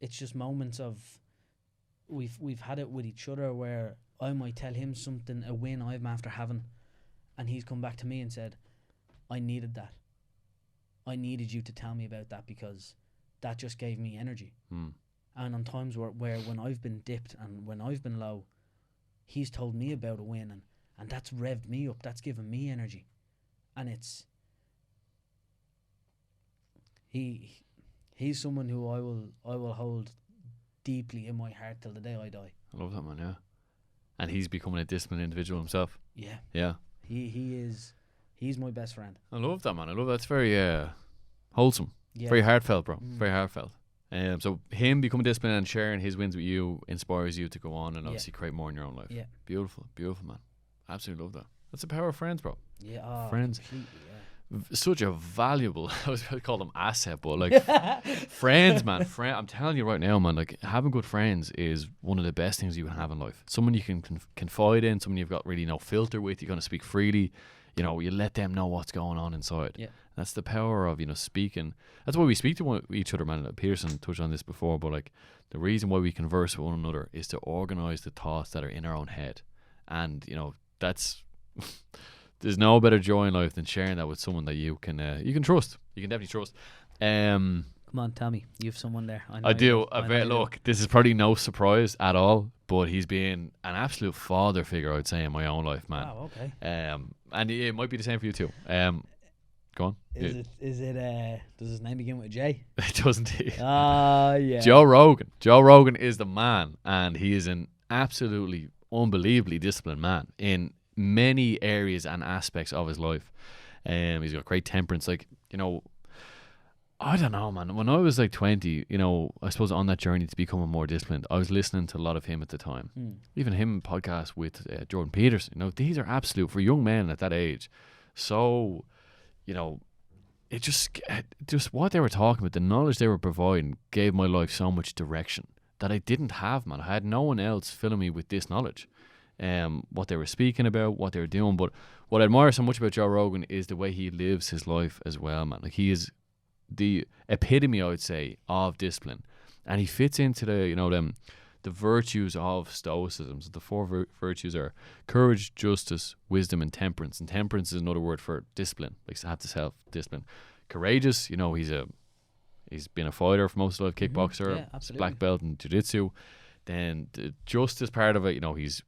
just moments of we've had it with each other where I might tell him something, a win I'm after having, and he's come back to me and said, I needed that. I needed you to tell me about that, because that just gave me energy. And on times where when I've been dipped and when I've been low, he's told me about a win, and that's revved me up. That's given me energy. And it's he's someone who I will hold deeply in my heart till the day I die. I love that, man. Yeah. And he's becoming a disciplined individual himself. Yeah. Yeah. He's my best friend. I love that, man. I love that. It's very wholesome. Yeah. Very heartfelt, bro. Very heartfelt. So him becoming disciplined and sharing his wins with you inspires you to go on and obviously create more in your own life. Yeah. Beautiful, beautiful, man. Absolutely love that. That's the power of friends, bro. Yeah. Friends. Completely, yeah. Such a valuable, I was going to call them asset, but like friends, man. I'm telling you right now, man, like having good friends is one of the best things you can have in life. Someone you can confide in, someone you've got really no filter with, you're going to speak freely. You know, you let them know what's going on inside. Yeah. That's the power of, you know, speaking. That's why we speak to each other, man. Pearson touched on this before, but like the reason why we converse with one another is to organize the thoughts that are in our own head. And, you know, that's there's no better joy in life than sharing that with someone that you can trust. You can definitely trust. Come on, Tommy, you have someone there. I do. Look, this is probably no surprise at all, but he's been an absolute father figure, I would say, in my own life, man. Wow, okay. And it might be the same for you too. Go on. Is it does his name begin with a J? It doesn't he? Yeah. Joe Rogan. Joe Rogan is the man, and he is an absolutely unbelievably disciplined man in many areas and aspects of his life. He's got great temperance. Like, you know, I don't know, man. When I was like 20, you know, I suppose on that journey to becoming more disciplined, I was listening to a lot of him at the time. Even him podcasts with Jordan Peterson. You know, these are absolute, for young men at that age. So, you know, it just what they were talking about, the knowledge they were providing gave my life so much direction that I didn't have, man. I had no one else filling me with this knowledge. What they were speaking about, what they were doing. But what I admire so much about Joe Rogan is the way he lives his life as well, man. Like, he is the epitome, I would say, of discipline, and he fits into the virtues of stoicism. So the four virtues are courage, justice, wisdom, and temperance. And temperance is another word for discipline, like to have the self-discipline. Courageous, you know, he's been a fighter for most of his life, kickboxer, black belt in jiu-jitsu. Then the justice part of it, you know, he's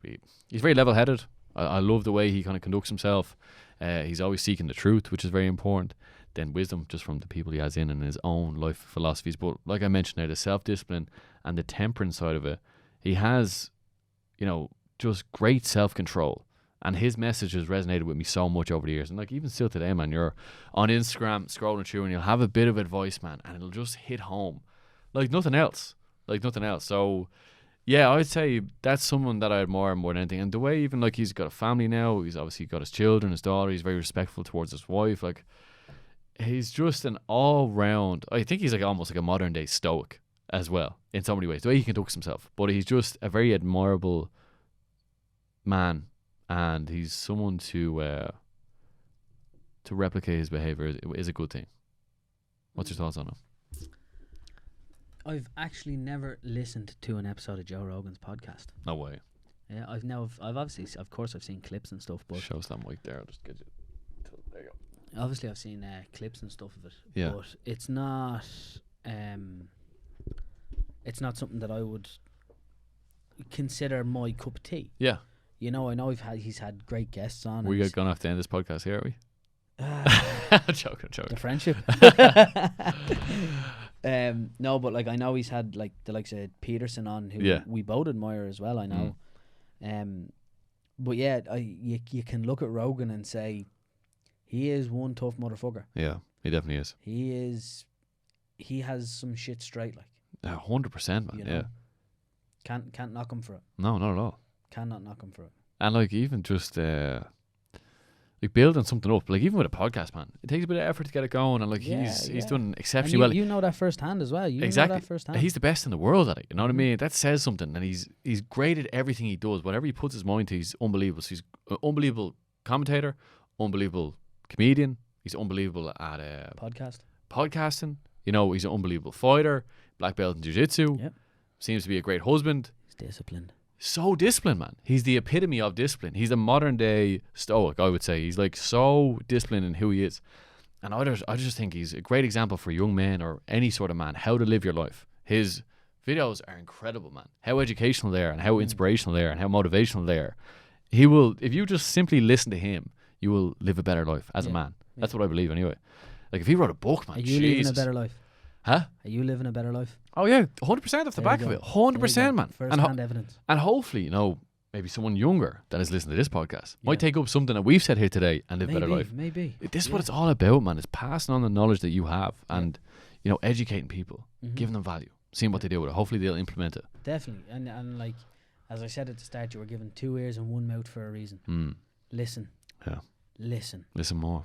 very level-headed. I love the way he kind of conducts himself. He's always seeking the truth, which is very important. Then wisdom, just from the people he has in his own life philosophies. But like I mentioned there, the self-discipline and the temperance side of it, he has just great self-control. And his message has resonated with me so much over the years. And like even still today, man, you're on Instagram scrolling through and you'll have a bit of advice, man, and it'll just hit home like nothing else. So yeah, I'd say that's someone that I admire more than anything. And the way even like he's got a family now, he's obviously got his children, his daughter, he's very respectful towards his wife. Like he's just an all-round, I think he's like almost like a modern day stoic as well in so many ways, the way he conducts himself. But he's just a very admirable man. And he's someone to replicate his behavior is a good thing. What's your thoughts on him? I've actually never listened to an episode of Joe Rogan's podcast. No way. Yeah, I've obviously, of course, I've seen clips and stuff. But show us that mic there. I'll just get you. There you go. Obviously, I've seen clips and stuff of it. Yeah. But it's not. It's not something that I would consider my cup of tea. Yeah. I know he's had great guests on. We got gonna have to end this podcast here, are we? Joking. The friendship. No, but like I know he's had like the likes of Peterson on, who we both admire as well. I know. But yeah, you can look at Rogan and say he is one tough motherfucker. Yeah, he definitely is. He has some shit straight, like 100%, man. Yeah. Can't knock him for it. No, not at all. Cannot knock him for it. And like even just like building something up, like even with a podcast, man, it takes a bit of effort to get it going. And like he's done exceptionally well. You know that firsthand as well. Exactly. Know that firsthand. He's the best in the world at it. You know what I mean? That says something. And he's great at everything he does. Whatever he puts his mind to, he's unbelievable. So he's an unbelievable commentator, unbelievable comedian. He's unbelievable at podcasting. He's an unbelievable fighter, black belt in jiu-jitsu. Yep. Seems to be a great husband. He's disciplined. So disciplined, man. He's the epitome of discipline. He's a modern day stoic, I would say. He's like so disciplined in who he is. And I just think he's a great example for young men or any sort of man, how to live your life. His videos are incredible, man. How educational they are and how inspirational they are and how motivational they are. He will, if you just simply listen to him, you will live a better life as a man. That's what I believe anyway. Like if he wrote a book, man, are you living a better life? Huh? Are you living a better life? Oh yeah, 100% off the back of it. 100%, man. First-hand evidence. And hopefully, maybe someone younger that is listening to this podcast might take up something that we've said here today and live a better life. Maybe. This is what it's all about, man. It's passing on the knowledge that you have and, educating people, giving them value, seeing what they do with it. Hopefully they'll implement it. Definitely. And like, as I said at the start, you were given 2 ears and 1 mouth for a reason. Listen. Yeah. Listen more.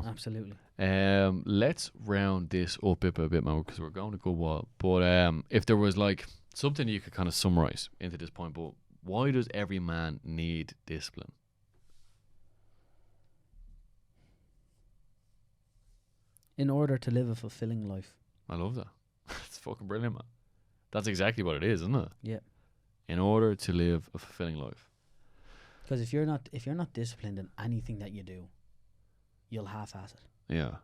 Absolutely. Let's round this up a bit more because we're going a good while. But if there was like something you could kind of summarize into this point, but why does every man need discipline? In order to live a fulfilling life. I love that. It's fucking brilliant, man. That's exactly what it is, isn't it? Yeah. In order to live a fulfilling life. Because if you're not disciplined in anything that you do, you'll half-ass it. Yeah,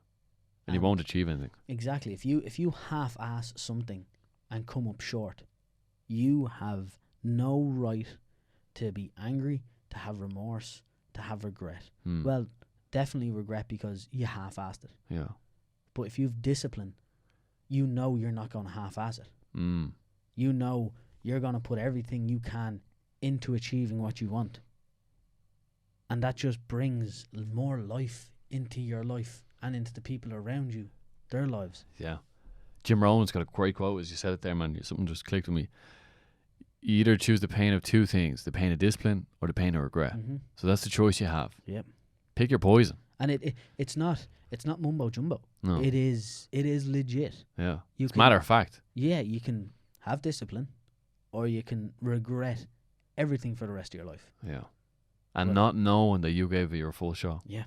and you won't achieve anything. Exactly. If you half-ass something and come up short, you have no right to be angry, to have remorse, to have regret. Well, definitely regret because you half-assed it. Yeah. But if you've discipline, you know you're not going to half-ass it. You know you're going to put everything you can into achieving what you want. And that just brings more life into your life and into the people around you, their lives. Yeah. Jim Rohn's got a great quote, as you said it there, man. Something just clicked with me. You either choose the pain of two things, the pain of discipline or the pain of regret. So that's the choice you have. Yep. Pick your poison. And it's not mumbo jumbo. No. It is legit. Yeah. It's matter of fact. Yeah, you can have discipline or you can regret everything for the rest of your life. Yeah. And not knowing that you gave it your full shot. Yeah.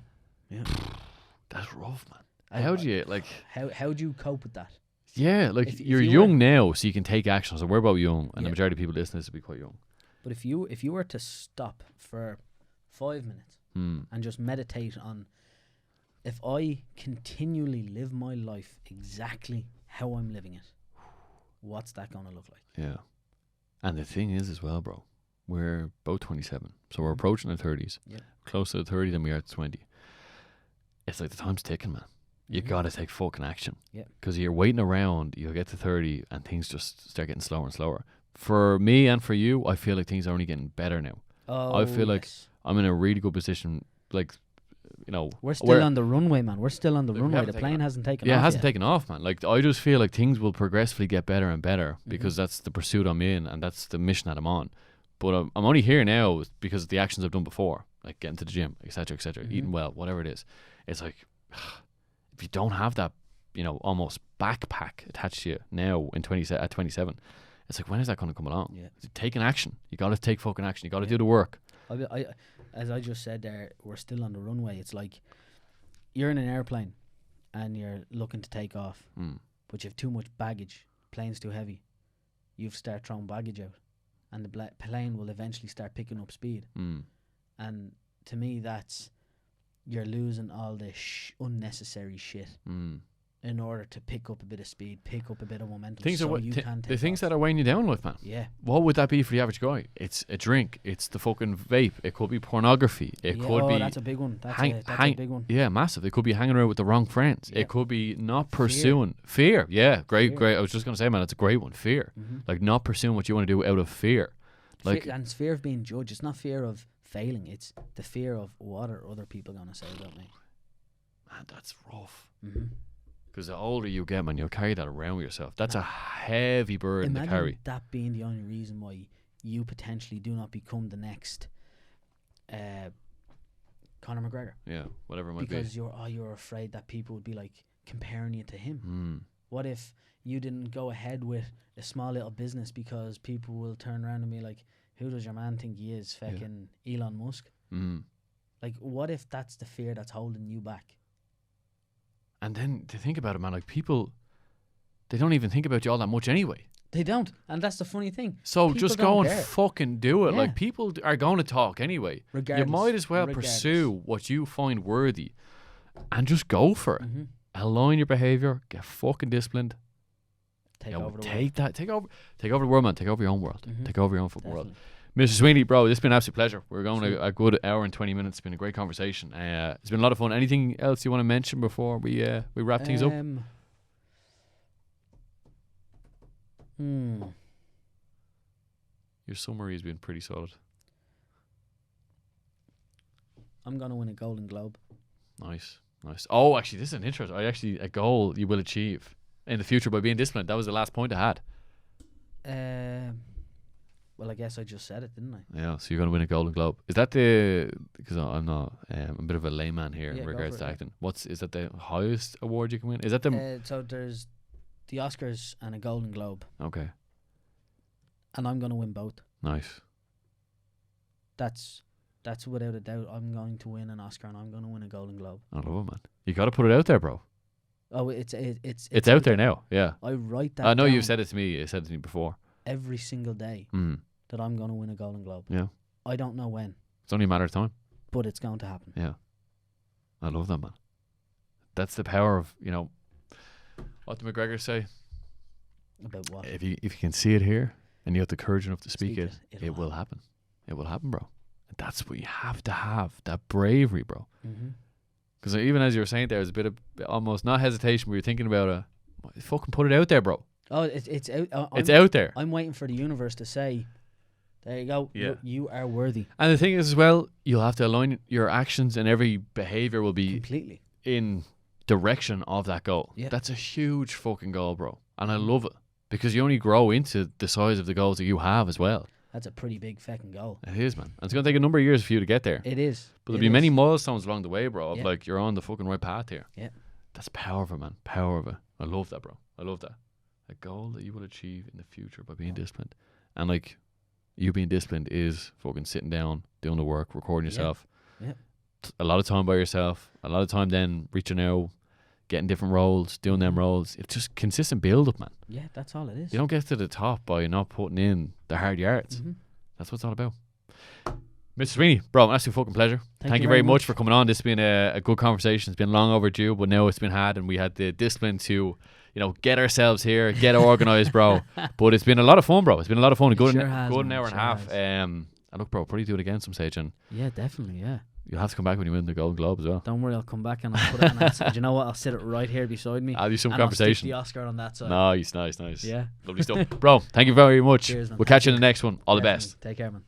That's rough, man. How do you How do you cope with that? Yeah, like if you're young now, so you can take action. So we're about young, and the majority of people listening to this will be quite young. But if you were to stop for 5 minutes and just meditate on, if I continually live my life exactly how I'm living it, what's that gonna look like? Yeah, and the thing is as well, bro. We're both 27, so we're approaching the 30s. Yeah. Closer to 30 than we are to 20. It's like the time's ticking, man. You gotta take fucking action. Yeah. Because you're waiting around, you'll get to 30 and things just start getting slower and slower. for me and for you, I feel like things are only getting better now. Oh, I feel like I'm in a really good position. Like, you know, we're still on the runway, man. We're still on the runway. The plane hasn't taken off. Yeah, it hasn't taken off, man. Like, I just feel like things will progressively get better and better because that's the pursuit I'm in and that's the mission that I'm on. But I'm only here now because of the actions I've done before, like getting to the gym, etc., eating well, whatever it is. It's like, if you don't have that, you know, almost backpack attached to you now at 27, it's like, when is that going to come along? Yeah. Taking action. You got to take fucking action. You got to do the work. As I just said there, we're still on the runway. It's like you're in an airplane and you're looking to take off, but you have too much baggage. Plane's too heavy. You start throwing baggage out, and the plane will eventually start picking up speed. And to me, that's you're losing all the unnecessary shit in order to pick up a bit of speed, pick up a bit of momentum. The things that are weighing you down in life, man. Yeah. What would that be for the average guy? It's a drink. It's the fucking vape. It could be pornography. It could be. That's a big one. That's a big one. Yeah, massive. It could be hanging around with the wrong friends. It could be not pursuing fear. Yeah, great. I was just gonna say, man, it's a great one. Fear, like not pursuing what you want to do out of fear. Like, and it's fear of being judged. It's not fear of failing. It's the fear of what are other people gonna say about me. Man, that's rough. Because the older you get, man, you'll carry that around with yourself. That's a heavy burden to carry. That being the only reason why you potentially do not become the next Conor McGregor. Yeah, whatever it might be. Because you're afraid that people would be like comparing you to him. What if you didn't go ahead with a small little business because people will turn around and be like, who does your man think he is? Fucking Elon Musk? Like, what if that's the fear that's holding you back? And then to think about it, man, like people, they don't even think about you all that much anyway. They don't. And that's the funny thing. So people just go and fucking do it. Yeah. Like, people are going to talk anyway. Regardless. You might as well pursue what you find worthy and just go for it. Align your behaviour, get fucking disciplined. Take over the world. Take over the world, man. Take over your own world. Take over your own fucking world. Mr. Sweeney, bro, this has been an absolute pleasure. We're going a good hour and 20 minutes. It's been a great conversation. It's been a lot of fun. Anything else you want to mention before we wrap things up? Your summary has been pretty solid. I'm going to win a Golden Globe. Nice. Oh, actually, this is an interest. A goal you will achieve in the future by being disciplined. That was the last point I had. Well, I guess I just said it, didn't I? Yeah, so you're going to win a Golden Globe. Is that because I'm not, I'm a bit of a layman here in regards to acting. Is that the highest award you can win? Is that the... So there's the Oscars and a Golden Globe. Okay. And I'm going to win both. Nice. That's without a doubt. I'm going to win an Oscar and I'm going to win a Golden Globe. I love it, man. You got to put it out there, bro. Oh, it's out there now. Yeah. I write that. I know you've said it to me. You said it to me before. Every single day that I'm going to win a Golden Globe. Yeah. I don't know when. It's only a matter of time. But it's going to happen. Yeah. I love that, man. That's the power of, you know, what did McGregor say? About what? If you can see it here and you have the courage enough to speak it, it will happen. It will happen, bro. And that's what you have to have. That bravery, bro. Because even as you were saying, there's a bit of almost not hesitation, but you're thinking about fucking put it out there, bro. Oh, it's out. It's out there. I'm waiting for the universe to say, there you go. Yeah. You are worthy. And the thing is as well, you'll have to align your actions and every behavior will be completely in direction of that goal. Yeah. That's a huge fucking goal, bro. And I love it because you only grow into the size of the goals that you have as well. That's a pretty big fucking goal. It is, man. And it's going to take a number of years for you to get there. It is. But there'll be many milestones along the way, bro, of like you're on the fucking right path here. Yeah. That's powerful, man. Power of it. I love that, bro. I love that. A goal that you will achieve in the future by being disciplined. And like you being disciplined is fucking sitting down, doing the work, recording yourself. Yeah. A lot of time by yourself. A lot of time then reaching out, getting different roles, doing them roles. It's just consistent build up, man. Yeah, that's all it is. You don't get to the top by not putting in the hard yards. That's what it's all about. Mr. Sweeney, bro, an absolute fucking pleasure. Thank you very much for coming on. This has been a good conversation. It's been long overdue, but now it's been had, and we had the discipline to, you know, get ourselves here, get organised, bro. But it's been a lot of fun, bro. It's been a lot of fun. Good an hour and a half. And look, bro, probably do it again some stage. And yeah, definitely. Yeah. You'll have to come back when you win the Golden Globe as well. Don't worry, I'll come back and I'll put it on that side. Do you know what? I'll sit it right here beside me. I'll do some and conversation. I'll stick the Oscar on that side. Nice. Yeah. Lovely stuff. Bro, thank you very much. Cheers, man. We'll catch you in the next one. All the best. Take care, man.